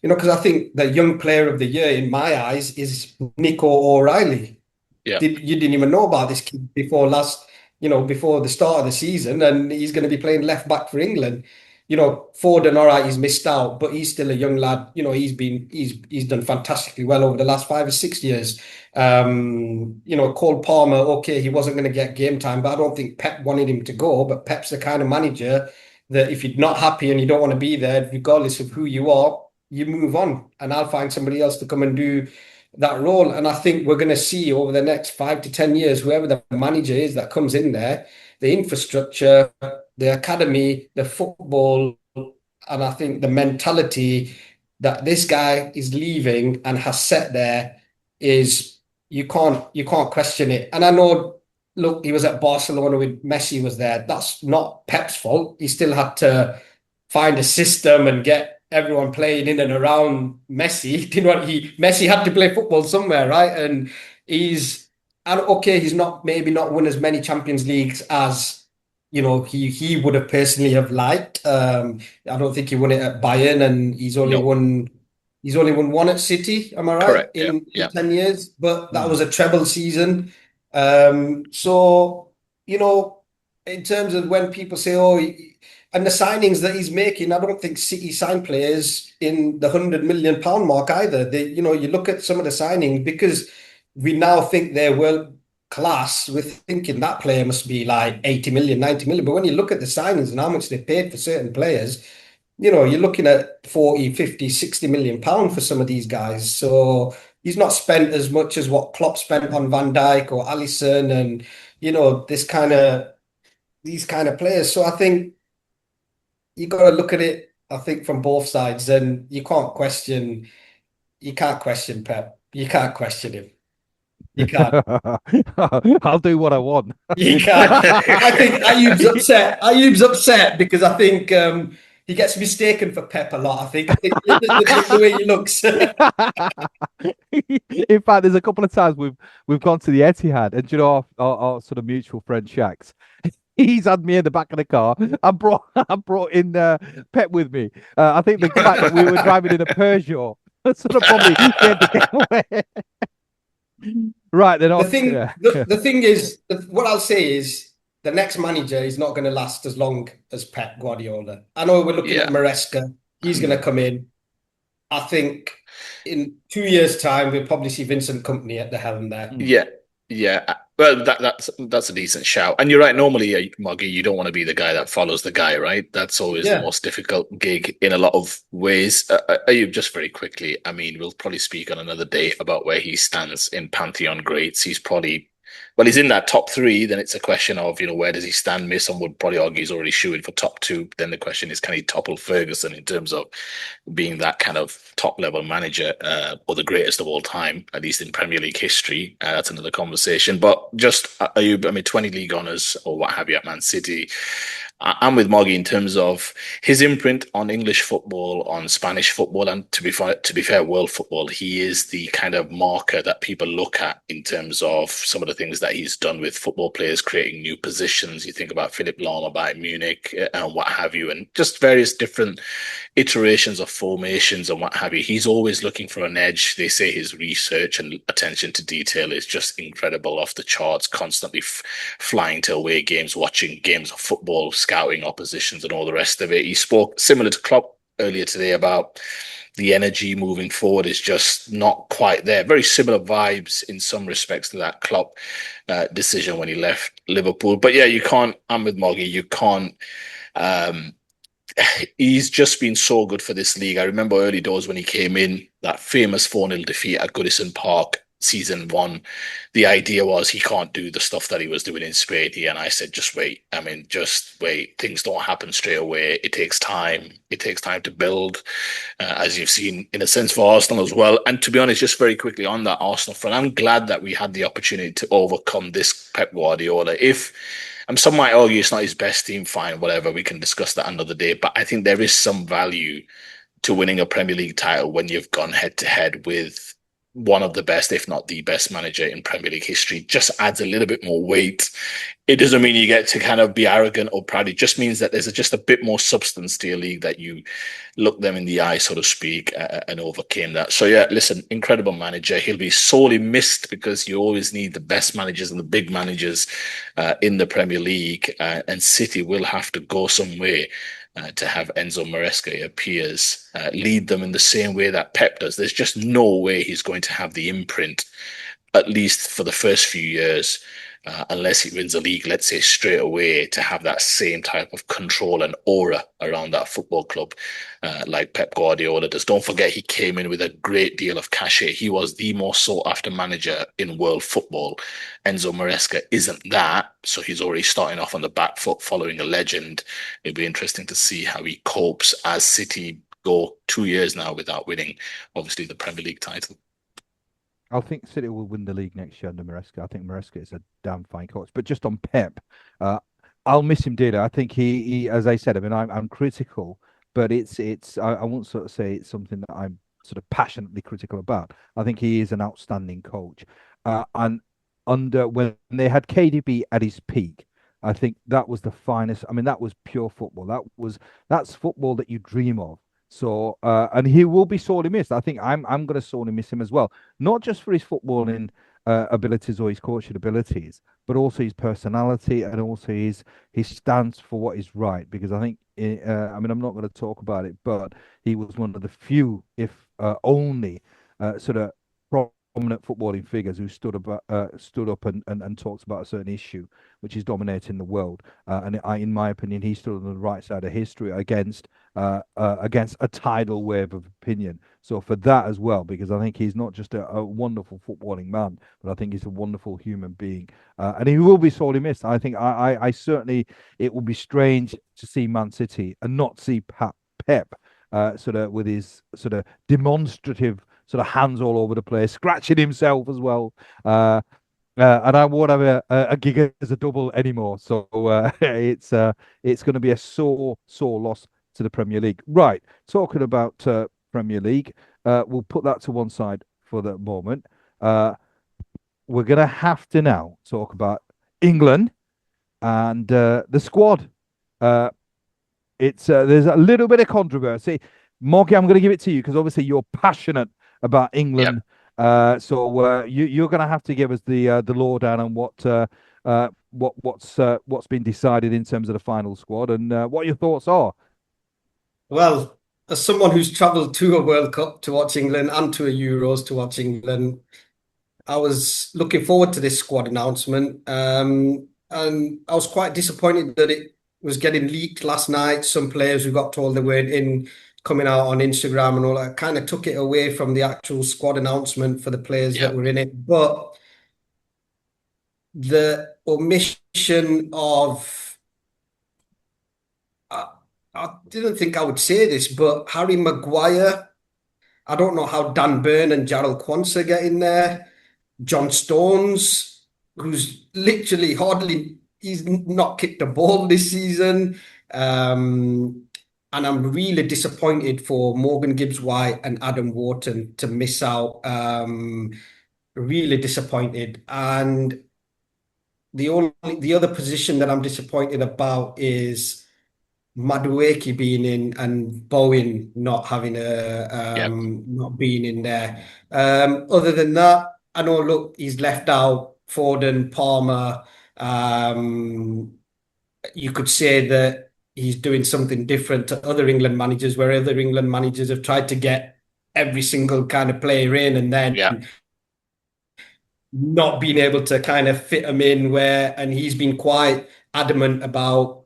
Speaker 3: Because I think the young player of the year in my eyes is Nico O'Reilly.
Speaker 2: Yeah.
Speaker 3: You didn't even know about this kid before the start of the season, and he's going to be playing left back for England. Foden, all right, he's missed out, but he's still a young lad. He's done fantastically well over the last 5 or 6 years. Cole Palmer, okay, he wasn't going to get game time, but I don't think Pep wanted him to go. But Pep's the kind of manager that if you're not happy and you don't want to be there, regardless of who you are, you move on, and I'll find somebody else to come and do that role. And I think we're going to see over the next 5 to 10 years, whoever the manager is that comes in there, the infrastructure, the academy, the football, and I think the mentality that this guy is leaving and has set there is you can't question it. And I know, look, he was at Barcelona with Messi was there. That's not Pep's fault. He still had to find a system and get everyone playing in and around Messi. Do you know what Messi had to play football somewhere, right? And and okay, he's maybe not won as many Champions Leagues as he would have personally have liked. I don't think he won it at Bayern, and
Speaker 2: No.
Speaker 3: he's only won one at City. Am I right?
Speaker 2: Correct. Yeah.
Speaker 3: In 10 years, but that
Speaker 1: Mm.
Speaker 3: was a treble season. So in terms of when people say, "Oh," and the signings that he's making, I don't think City sign players in the £100 million mark either. You look at some of the signings because we now think they're world class. We're thinking that player must be like 80 million, 90 million. But when you look at the signings and how much they paid for certain players, you're looking at 40, 50, 60 million pounds for some of these guys. So he's not spent as much as what Klopp spent on Van Dijk or Alisson and, these kind of players. So I think you got to look at it, I think, from both sides, and you can't question Pep. You can't question him. You can't.
Speaker 1: I'll do what I want.
Speaker 3: You can't. I think Ayub's upset. Ayub's upset because I think he gets mistaken for Pep a lot. I think the way he looks.
Speaker 1: In fact, there's a couple of times we've gone to the Etihad, and our sort of mutual friend Shax. He's had me in the back of the car. I brought in Pep with me. I think the fact that we were driving in a Peugeot sort of probably gave the away. Right, then
Speaker 3: The
Speaker 1: off.
Speaker 3: thing,
Speaker 1: Yeah.
Speaker 3: the thing is, what I'll say is the next manager is not going to last as long as Pep Guardiola. I know we're looking at
Speaker 2: Yeah.
Speaker 3: Maresca. He's going to come in. I think in 2 years' time, we'll probably see Vincent Kompany at the helm there.
Speaker 2: Yeah. Yeah. Well, that's a decent shout, and you're right. Normally, Moggy, you don't want to be the guy that follows the guy, right? That's always the
Speaker 3: Yeah.
Speaker 2: most difficult gig in a lot of ways. Ayub, just very quickly, I mean, we'll probably speak on another day about where he stands in pantheon greats. He's probably, well, he's in that top three. Then it's a question of, where does he stand? Mason would probably argue he's already shooing for top two. Then the question is, can he topple Ferguson in terms of being that kind of top level manager, or the greatest of all time, at least in Premier League history? That's another conversation. But just, I mean, 20 league honours or what have you at Man City. I'm with Moggy in terms of his imprint on English football, on Spanish football, and to be fair, world football. He is the kind of marker that people look at in terms of some of the things that he's done with football players, creating new positions. You think about Philip Lahm, about Munich, and what have you, and just various different iterations of formations and what have you. He's always looking for an edge. They say his research and attention to detail is just incredible, off the charts, constantly flying to away games, watching games of football, scouting oppositions and all the rest of it. He spoke similar to Klopp earlier today about the energy moving forward is just not quite there. Very similar vibes in some respects to that Klopp decision when he left Liverpool. But yeah, you can't, I'm with Moggy, you can't he's just been so good for this league. I remember early doors when he came in, that famous 4-0 defeat at Goodison Park, season one. The idea was he can't do the stuff that he was doing in Spain here. And I said, just wait. I mean, just wait. Things don't happen straight away. It takes time. It takes time to build, as you've seen, in a sense, for Arsenal as well. And to be honest, just very quickly on that Arsenal front, I'm glad that we had the opportunity to overcome this Pep Guardiola. If some might argue it's not his best team, fine, whatever. We can discuss that another day. But I think there is some value to winning a Premier League title when you've gone head to head with one of the best, if not the best manager in Premier League history. Just adds a little bit more weight. It doesn't mean you get to kind of be arrogant or proud. It just means that there's just a bit more substance to your league, that you look them in the eye, so to speak, and overcame that. So yeah, listen, incredible manager. He'll be sorely missed because you always need the best managers and the big managers in the Premier League. And City will have to go some way to have Enzo Maresca, it appears, lead them in the same way that Pep does. There's just no way he's going to have the imprint, at least for the first few years, unless he wins a league, let's say, straight away, to have that same type of control and aura around that football club, like Pep Guardiola does. Don't forget, he came in with a great deal of cachet. He was the most sought after manager in world football. Enzo Maresca isn't that, so he's already starting off on the back foot following a legend. It'll be interesting to see how he copes as City go 2 years now without winning, obviously, the Premier League title.
Speaker 1: I think City will win the league next year under Maresca. I think Maresca is a damn fine coach. But just on Pep, I'll miss him dearly. I think he, as I said, I mean, I'm critical, but I won't sort of say it's something that I'm sort of passionately critical about. I think he is an outstanding coach. And under when they had KDB at his peak, I think that was the finest. I mean, that was pure football. That's football that you dream of. So, and he will be sorely missed. I think I'm going to sorely miss him as well, not just for his footballing abilities or his coaching abilities, but also his personality and also his stance for what is right. Because I think, I mean, I'm not going to talk about it, but he was one of the few, if only, sort of prominent footballing figures who stood up and talked about a certain issue which is dominating the world. And in my opinion, he stood on the right side of history against a tidal wave of opinion. So for that as well, because I think he's not just a wonderful footballing man, but I think he's a wonderful human being, and he will be sorely missed. I think I certainly, it will be strange to see Man City and not see Pep sort of with his sort of demonstrative sort of hands all over the place, scratching himself as well. And I won't have a gig as a double anymore. So it's going to be a sore loss to the Premier League. Right, talking about Premier League, we'll put that to one side for the moment. We're going to have to now talk about England and the squad. There's a little bit of controversy. Moggy, I'm going to give it to you because obviously you're passionate about England.
Speaker 2: Yep.
Speaker 1: So you're going to have to give us the lowdown on what's been decided in terms of the final squad and what your thoughts are.
Speaker 3: Well, as someone who's travelled to a World Cup to watch England and to a Euros to watch England, I was looking forward to this squad announcement, and I was quite disappointed that it was getting leaked last night. Some players who got told they weren't in coming out on Instagram and all that kind of took it away from the actual squad announcement for the players that
Speaker 2: Yeah,
Speaker 3: were in it. But the omission of, I, I didn't think I would say this, but Harry Maguire, I don't know how Dan Burn and Jarrell Quansah get in there. John Stones, who's literally hardly, he's not kicked a ball this season. Um, and I'm really disappointed for Morgan Gibbs-White and Adam Wharton to miss out. Really disappointed. And the other position that I'm disappointed about is Madueke being in and Bowen not having a
Speaker 2: yeah,
Speaker 3: not being in there. Other than that, I know look, he's left out Foden, Palmer. Um, you could say that he's doing something different to other England managers, where other England managers have tried to get every single kind of player in and then
Speaker 2: yeah,
Speaker 3: not being able to kind of fit him in where, and he's been quite adamant about,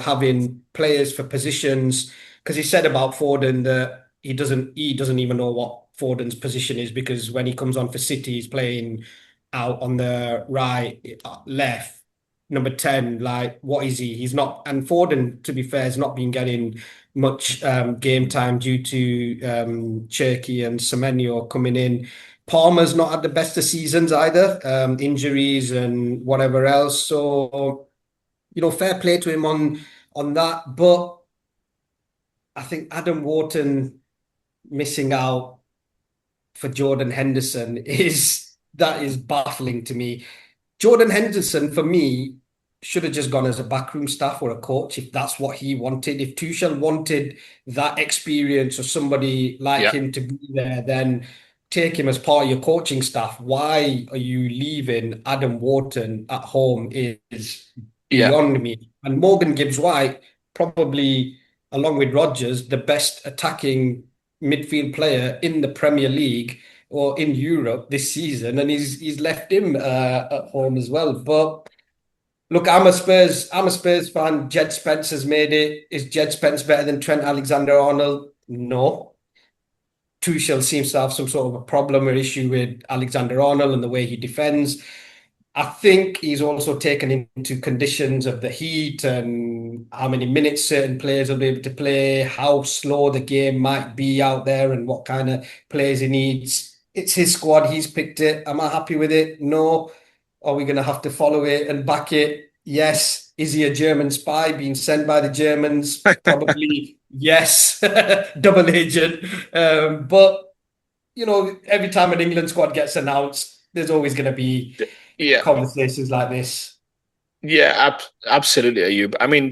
Speaker 3: having players for positions because he said about Foden that he doesn't even know what Foden's position is because when he comes on for City, he's playing out on the right, left, number 10. Like, what is he? He's not, and Foden, to be fair, has not been getting much game time due to Cherky and Semenyo coming in. Palmer's not had the best of seasons either, injuries and whatever else. So, fair play to him on that. But I think Adam Wharton missing out for Jordan Henderson is baffling to me. Jordan Henderson, for me, should have just gone as a backroom staff or a coach if that's what he wanted. If Tuchel wanted that experience or somebody like
Speaker 2: yeah,
Speaker 3: him to be there, then take him as part of your coaching staff. Why are you leaving Adam Wharton at home is
Speaker 2: yeah.
Speaker 3: beyond me. And Morgan Gibbs-White, probably along with Rodgers, the best attacking midfield player in the Premier League or in Europe this season, and he's left him at home as well. But look, I'm a Spurs fan. Jed Spence has made it. Is Jed Spence better than Trent Alexander-Arnold? No. Tuchel seems to have some sort of a problem or issue with Alexander-Arnold and the way he defends. I think he's also taken into conditions of the heat and how many minutes certain players will be able to play, how slow the game might be out there, and what kind of players he needs. It's his squad. He's picked it. Am I happy with it? No. Are we going to have to follow it and back it? Yes. Is he a German spy being sent by the Germans? Probably yes. Double agent. But every time an England squad gets announced, there's always going to be
Speaker 2: Yeah,
Speaker 3: conversations like this.
Speaker 2: yeah, absolutely, Ayub. I mean,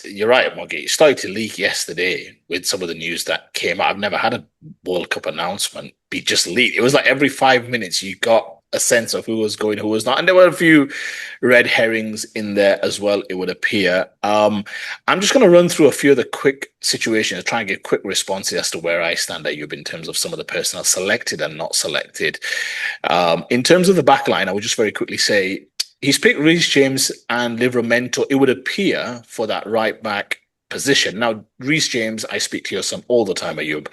Speaker 2: you're right, Moggy. It started to leak yesterday with some of the news that came out. I've never had a World Cup announcement be just leaked. It was like every 5 minutes you got a sense of who was going, who was not. And there were a few red herrings in there as well, it would appear. I'm just going to run through a few of the quick situations, try and get quick responses as to where I stand, Ayub, in terms of some of the personnel selected and not selected. In terms of the back line, I would just very quickly say, he's picked Reece James and Livramento, it would appear, for that right back position. Now, Reece James, I speak to your son all the time, Ayub.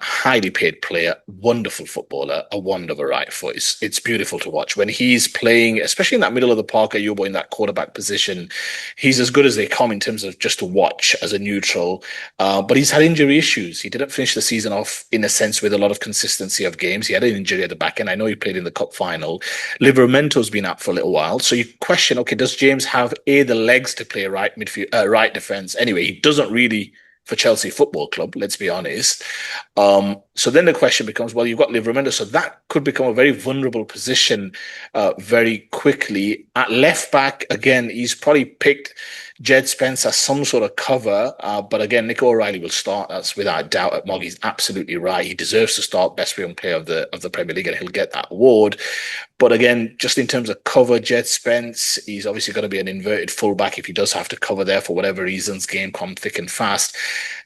Speaker 2: Highly paid player, wonderful footballer, a wonder of a right foot. It's beautiful to watch. When he's playing, especially in that middle of the park, Ayub, or in that quarterback position, he's as good as they come in terms of just to watch as a neutral. But he's had injury issues. He didn't finish the season off, in a sense, with a lot of consistency of games. He had an injury at the back end. I know he played in the cup final. Livramento's been out for a little while. So you question, okay, does James have the legs to play right midfield, right defense? Anyway, he doesn't really for Chelsea Football Club, let's be honest. So then the question becomes, well, you've got Livramento, so that could become a very vulnerable position very quickly. At left back, again, he's probably picked Jed Spence as some sort of cover, but again, Nico O'Reilly will start. That's without a doubt. Moggy's absolutely right. He deserves to start best young player of the Premier League, and he'll get that award. But again, just in terms of cover, Jed Spence, he's obviously going to be an inverted fullback if he does have to cover there for whatever reasons. Game come thick and fast.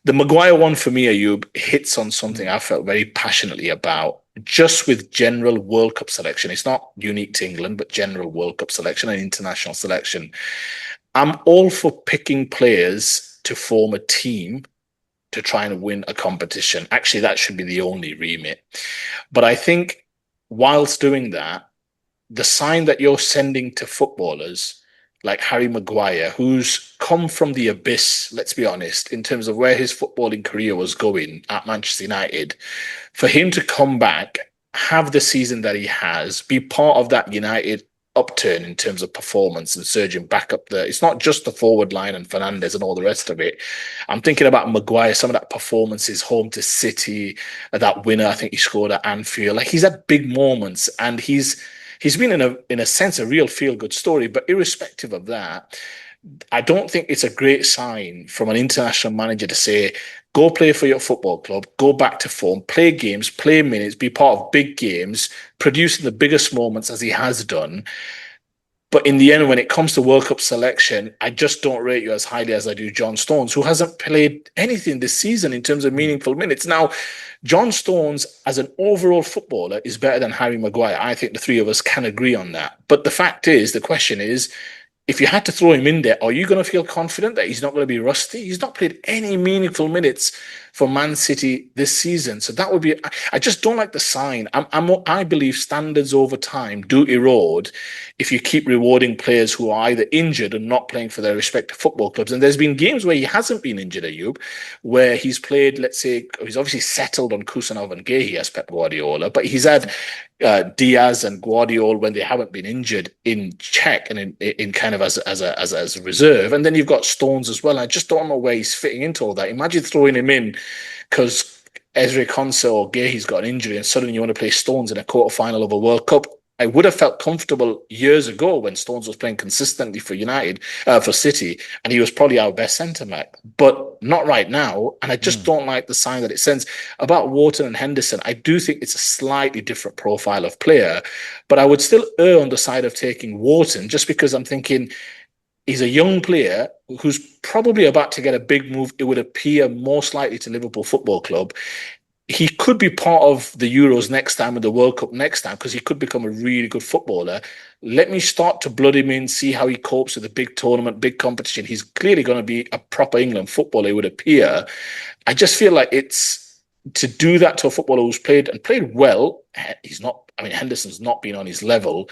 Speaker 2: The Maguire one for me, Ayub, hits on something I felt very passionately about just with general World Cup selection. It's not unique to England, but general World Cup selection and international selection. I'm all for picking players to form a team to try and win a competition. Actually, that should be the only remit. But I think whilst doing that, the sign that you're sending to footballers like Harry Maguire, who's come from the abyss, let's be honest, in terms of where his footballing career was going at Manchester United, for him to come back, have the season that he has, be part of that United upturn in terms of performance and surging back up there. It's not just the forward line and Fernandes and all the rest of it. I'm thinking about Maguire, some of that performances home to City, that winner I think he scored at Anfield. Like, he's had big moments, and he's been in a sense a real feel-good story. But irrespective of that, I don't think it's a great sign from an international manager to say, go play for your football club, go back to form, play games, play minutes, be part of big games, producing the biggest moments as he has done. But in the end, when it comes to World Cup selection, I just don't rate you as highly as I do John Stones, who hasn't played anything this season in terms of meaningful minutes. Now, John Stones, as an overall footballer, is better than Harry Maguire. I think the three of us can agree on that. But the fact is, the question is, if you had to throw him in there, are you going to feel confident that he's not going to be rusty? He's not played any meaningful minutes for Man City this season. So that would be, I just don't like the sign. I believe standards over time do erode if you keep rewarding players who are either injured and not playing for their respective football clubs. And there's been games where he hasn't been injured, Ayub, where he's played, let's say, he's obviously settled on Kusanov and Guehi as Pep Guardiola, but he's had Diaz and Guardiola when they haven't been injured in check and in kind of as a reserve. And then you've got Stones as well. I just don't know where he's fitting into all that. Imagine throwing him in because Ezri Konsa or Guehi's got an injury and suddenly you want to play Stones in a quarterfinal of a World Cup. I would have felt comfortable years ago when Stones was playing consistently for United, for City, and he was probably our best centre-back, but not right now. And I just don't like the sign that it sends. About Wharton and Henderson, I do think it's a slightly different profile of player, but I would still err on the side of taking Wharton just because I'm thinking he's a young player who's probably about to get a big move. It would appear most likely to Liverpool Football Club. He could be part of the Euros next time and the World Cup next time because he could become a really good footballer. Let me start to blood him in, see how he copes with a big tournament, big competition. He's clearly going to be a proper England footballer, it would appear. I just feel like it's to do that to a footballer who's played well. He's not, I mean, Henderson's not been on his level.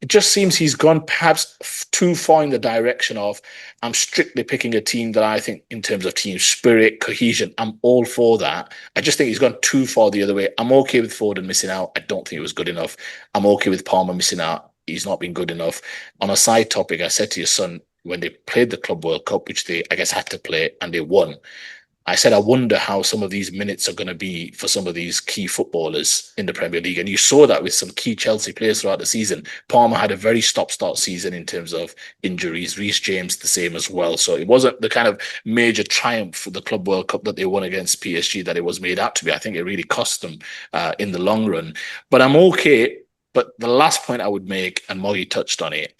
Speaker 2: It just seems he's gone perhaps too far in the direction of, I'm strictly picking a team that I think in terms of team spirit, cohesion, I'm all for that. I just think he's gone too far the other way. I'm okay with Foden missing out. I don't think it was good enough. I'm okay with Palmer missing out. He's not been good enough. On a side topic, I said to your son, when they played the Club World Cup, which they, I guess, had to play, and they won, I said, I wonder how some of these minutes are going to be for some of these key footballers in the Premier League. And you saw that with some key Chelsea players throughout the season. Palmer had a very stop-start season in terms of injuries. Reece James, the same as well. So it wasn't the kind of major triumph for the Club World Cup that they won against PSG that it was made out to be. I think it really cost them in the long run. But I'm okay. But the last point I would make, and Moggy touched on it,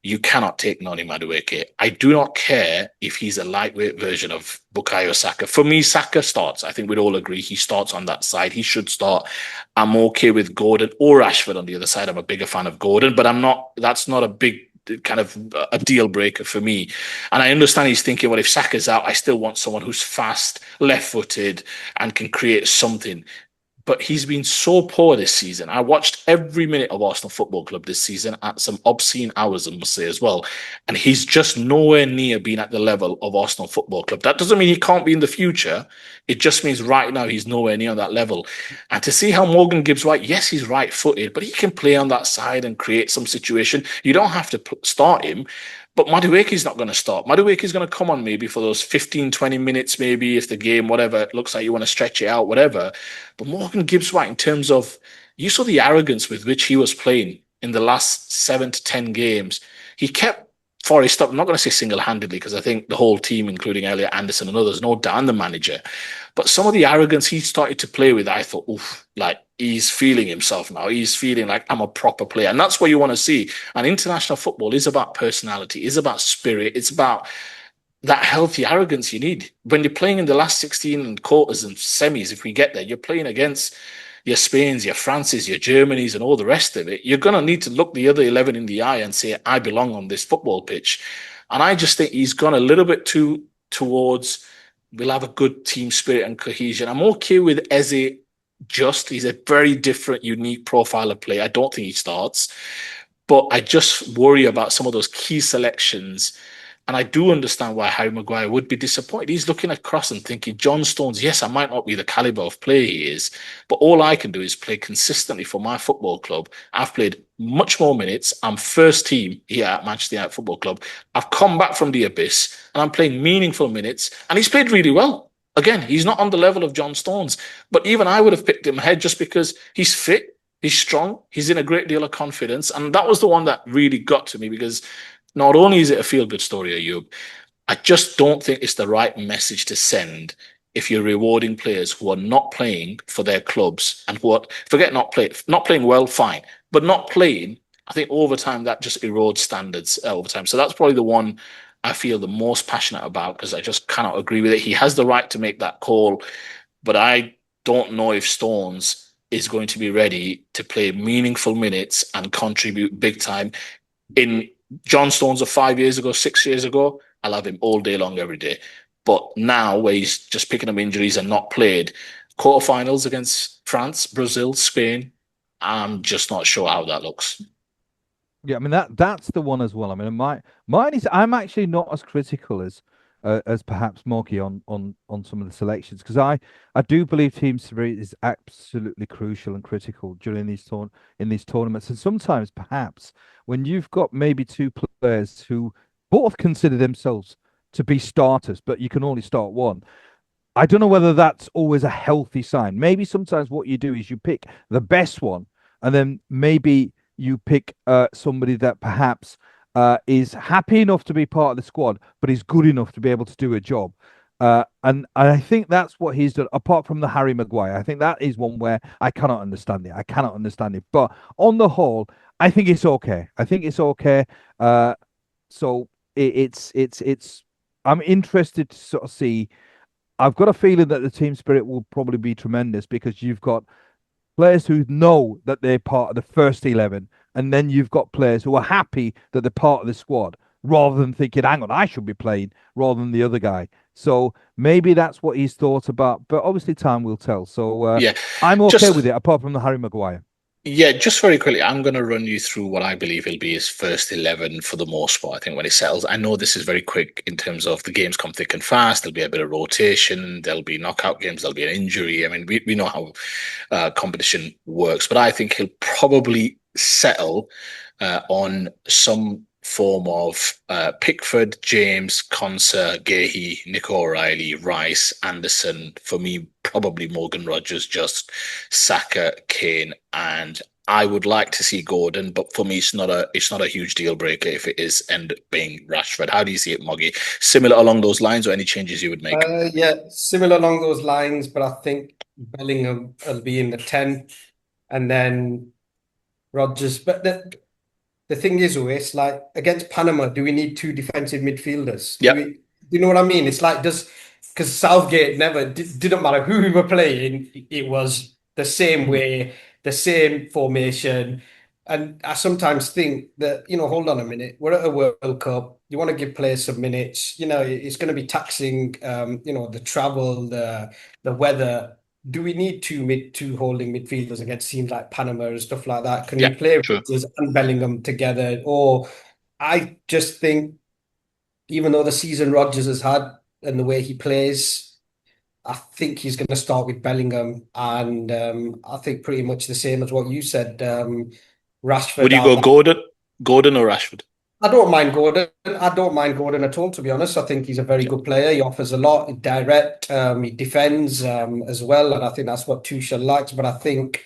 Speaker 2: you cannot take Noni Madueke. I do not care if he's a lightweight version of Bukayo Saka. For me, Saka starts. I think we'd all agree he starts on that side. He should start. I'm okay with Gordon or Rashford on the other side. I'm a bigger fan of Gordon, but that's not a big kind of a deal breaker for me. And I understand he's thinking, well, if Saka's out, I still want someone who's fast, left-footed, and can create something. But he's been so poor this season. I watched every minute of Arsenal Football Club this season at some obscene hours, I must say as well. And he's just nowhere near being at the level of Arsenal Football Club. That doesn't mean he can't be in the future. It just means right now he's nowhere near that level. And to see how Morgan Gibbs-White, yes, he's right-footed, but he can play on that side and create some situation. You don't have to start him. But Madueke's not going to start. Madueke's going to come on maybe for those 15, 20 minutes, maybe if the game, whatever, it looks like you want to stretch it out, whatever. But Morgan Gibbs-White, in terms of, you saw the arrogance with which he was playing in the last 7 to 10 games. He kept Forest up. I'm not going to say single-handedly because I think the whole team, including Elliot Anderson and others, no doubt, and the manager. But some of the arrogance he started to play with, I thought, oof, like he's feeling himself now. He's feeling like I'm a proper player. And that's what you want to see. And international football is about personality, is about spirit. It's about that healthy arrogance you need. When you're playing in the last 16 and quarters and semis, if we get there, you're playing against, your Spains, your Frances, your Germanys, and all the rest of it, you're going to need to look the other 11 in the eye and say, I belong on this football pitch. And I just think he's gone a little bit too towards, we'll have a good team spirit and cohesion. I'm okay with Eze he's a very different, unique profile of play. I don't think he starts, but I just worry about some of those key selections. And I do understand why Harry Maguire would be disappointed. He's looking across and thinking, John Stones, yes, I might not be the caliber of player he is, but all I can do is play consistently for my football club. I've played much more minutes. I'm first team here at Manchester United Football Club. I've come back from the abyss and I'm playing meaningful minutes. And he's played really well. Again, he's not on the level of John Stones, but even I would have picked him ahead just because he's fit, he's strong, he's in a great deal of confidence. And that was the one that really got to me because not only is it a feel-good story, Ayub, I just don't think it's the right message to send if you're rewarding players who are not playing for their clubs and forget not playing well, fine, but not playing. I think over time that just erodes standards over time. So that's probably the one I feel the most passionate about because I just cannot agree with it. He has the right to make that call, but I don't know if Stones is going to be ready to play meaningful minutes and contribute big time. In John Stones of 5 years ago, 6 years ago, I'll have him all day long, every day. But now, where he's just picking up injuries and not played, quarterfinals against France, Brazil, Spain, I'm just not sure how that looks.
Speaker 1: Yeah, I mean that's the one as well. I mean, mine is I'm actually not as critical as perhaps Moggy on some of the selections because I do believe team spirit is absolutely crucial and critical during these tournaments, and sometimes perhaps when you've got maybe two players who both consider themselves to be starters, but you can only start one. I don't know whether that's always a healthy sign. Maybe sometimes what you do is you pick the best one, and then maybe you pick somebody that perhaps is happy enough to be part of the squad, but is good enough to be able to do a job. And I think that's what he's done. Apart from the Harry Maguire, I think that is one where I cannot understand it. I cannot understand it. But on the whole, I think it's okay. I think it's okay. So it's. I'm interested to sort of see. I've got a feeling that the team spirit will probably be tremendous because you've got players who know that they're part of the first 11, and then you've got players who are happy that they're part of the squad rather than thinking, hang on, I should be playing rather than the other guy. So maybe that's what he's thought about, but obviously time will tell. So
Speaker 2: Yeah,
Speaker 1: I'm okay with
Speaker 2: just
Speaker 1: it, apart from the Harry Maguire.
Speaker 2: Yeah, just very quickly, I'm going to run you through what I believe will be his first 11 for the most part. I think when he settles, I know this is very quick in terms of the games come thick and fast. There'll be a bit of rotation. There'll be knockout games. There'll be an injury. I mean, we know how competition works, but I think he'll probably settle on some form of Pickford, James, Conser, Gahey, Nico O'Reilly, Rice, Anderson. For me, probably Morgan Rogers, just Saka, Kane, and I would like to see Gordon, but for me, it's not a huge deal breaker if it is end up being Rashford. How do you see it, Moggy? Similar along those lines, or any changes you would make?
Speaker 3: Yeah, similar along those lines, but I think Bellingham will be in the 10 and then Rodgers. But the thing is, it's like against Panama, do we need two defensive midfielders?
Speaker 2: Yeah,
Speaker 3: Do you know what I mean? It's like because Southgate never didn't matter who we were playing, it was the same way, the same formation. And I sometimes think that, hold on a minute, we're at a World Cup. You want to give players some minutes. It's going to be taxing, the travel, the weather. Do we need two holding midfielders against teams like Panama and stuff like that? Can we
Speaker 2: yeah,
Speaker 3: play
Speaker 2: true.
Speaker 3: Rodgers and Bellingham together? Or I just think, even though the season Rodgers has had and the way he plays, I think he's going to start with Bellingham, and I think pretty much the same as what you said.
Speaker 2: Would
Speaker 3: Rashford,
Speaker 2: you go Gordon or Rashford?
Speaker 3: I don't mind Gordon. I don't mind Gordon at all, to be honest. I think he's a very
Speaker 2: Yeah,
Speaker 3: good player. He offers a lot, he's direct, he defends as well, and I think that's what Tuchel likes. But I think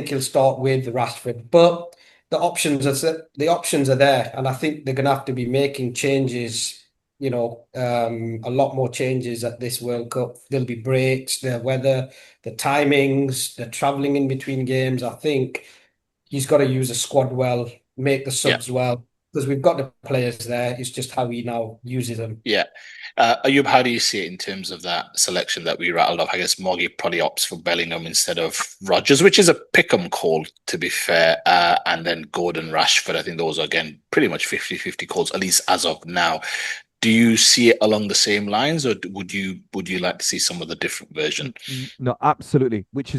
Speaker 3: he'll start with Rashford. But the options are there, and I think they're gonna have to be making changes. A lot more changes at this World Cup. There'll be breaks, the weather, the timings, the traveling in between games. I think he's got to use a squad well, make the
Speaker 2: yeah,
Speaker 3: subs well. because we've got the players there. It's just how he now uses them.
Speaker 2: Yeah. Ayub, how do you see it in terms of that selection that we rattled off? I guess Moggy probably opts for Bellingham instead of Rodgers, which is a pick-em call, to be fair. And then Gordon, Rashford, I think those are, again, pretty much 50-50 calls, at least as of now. Do you see it along the same lines, or would you like to see some of the different version?
Speaker 1: No, absolutely. Which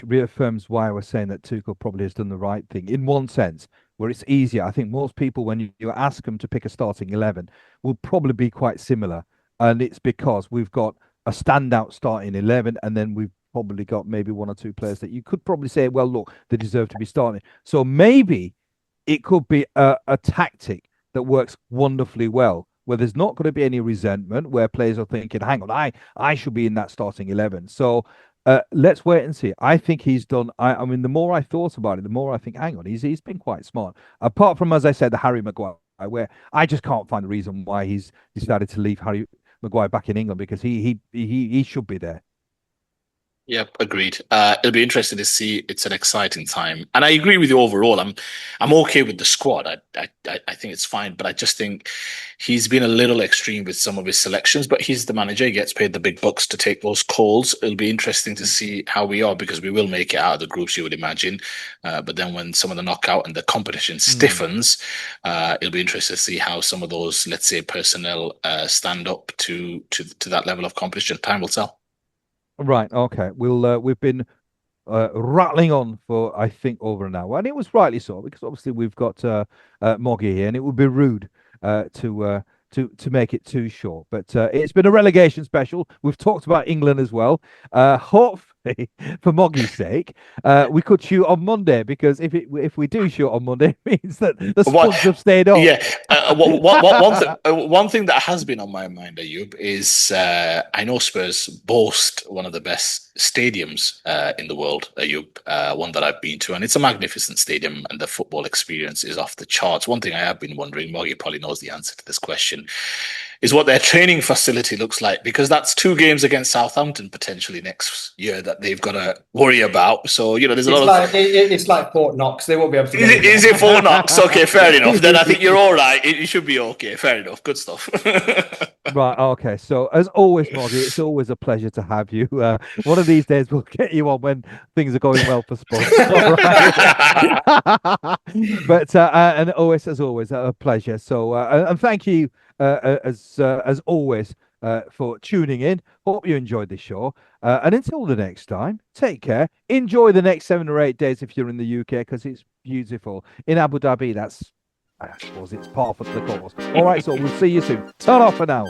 Speaker 1: reaffirms why I was saying that Tuchel probably has done the right thing in one sense, where it's easier. I think most people, when you ask them to pick a starting 11, will probably be quite similar. And it's because we've got a standout starting 11, and then we've probably got maybe one or two players that you could probably say, well, look, they deserve to be starting. So maybe it could be a tactic that works wonderfully well, where there's not going to be any resentment, where players are thinking, hang on, I should be in that starting 11. So let's wait and see. I think he's done. I mean, the more I thought about it, the more I think, hang on, he's been quite smart. Apart from, as I said, the Harry Maguire, where I just can't find the reason why he's decided to leave Harry Maguire back in England, because he should be there.
Speaker 2: Yep, agreed. It'll be interesting to see. It's an exciting time, and I agree with you overall. I'm okay with the squad. I think it's fine, but I just think he's been a little extreme with some of his selections. But he's the manager; he gets paid the big bucks to take those calls. It'll be interesting to see how we are, because we will make it out of the groups, you would imagine. But then when some of the knockout and the competition stiffens, it'll be interesting to see how some of those, let's say, personnel stand up to that level of competition. Time will tell.
Speaker 1: Right. Okay. We've been rattling on for, I think, over an hour, and it was rightly so, because obviously we've got Moggy here, and it would be rude to make it too short. But it's been a relegation special. We've talked about England as well. Hopefully, for Moggy's sake, we could shoot on Monday, because if we do shoot on Monday, it means that the Spurs have stayed on.
Speaker 2: Yeah. One thing that has been on my mind, Ayub, is I know Spurs boast one of the best stadiums in the world, Ayub, one that I've been to, and it's a magnificent stadium, and the football experience is off the charts. One thing I have been wondering, Moggy probably knows the answer to this question, is what their training facility looks like, because that's 2 games against Southampton potentially next year that they've got to worry about. So, there's a lot of...
Speaker 3: It's like Fort Knox. They won't be able to...
Speaker 2: Is it Fort Knox? Okay, fair enough. Then I think you're all right. It should be okay. Fair enough. Good stuff.
Speaker 1: Right. Okay. So, as always, Moggy, it's always a pleasure to have you. One of these days, we'll get you on when things are going well for Spurs. But and always, as always, a pleasure. So, and thank you as always for tuning in. Hope you enjoyed the show. And until the next time, take care. Enjoy the next 7 or 8 days if you're in the UK, because it's beautiful. In Abu Dhabi, I suppose it's par for the course. All right, so we'll see you soon. Turn off for now.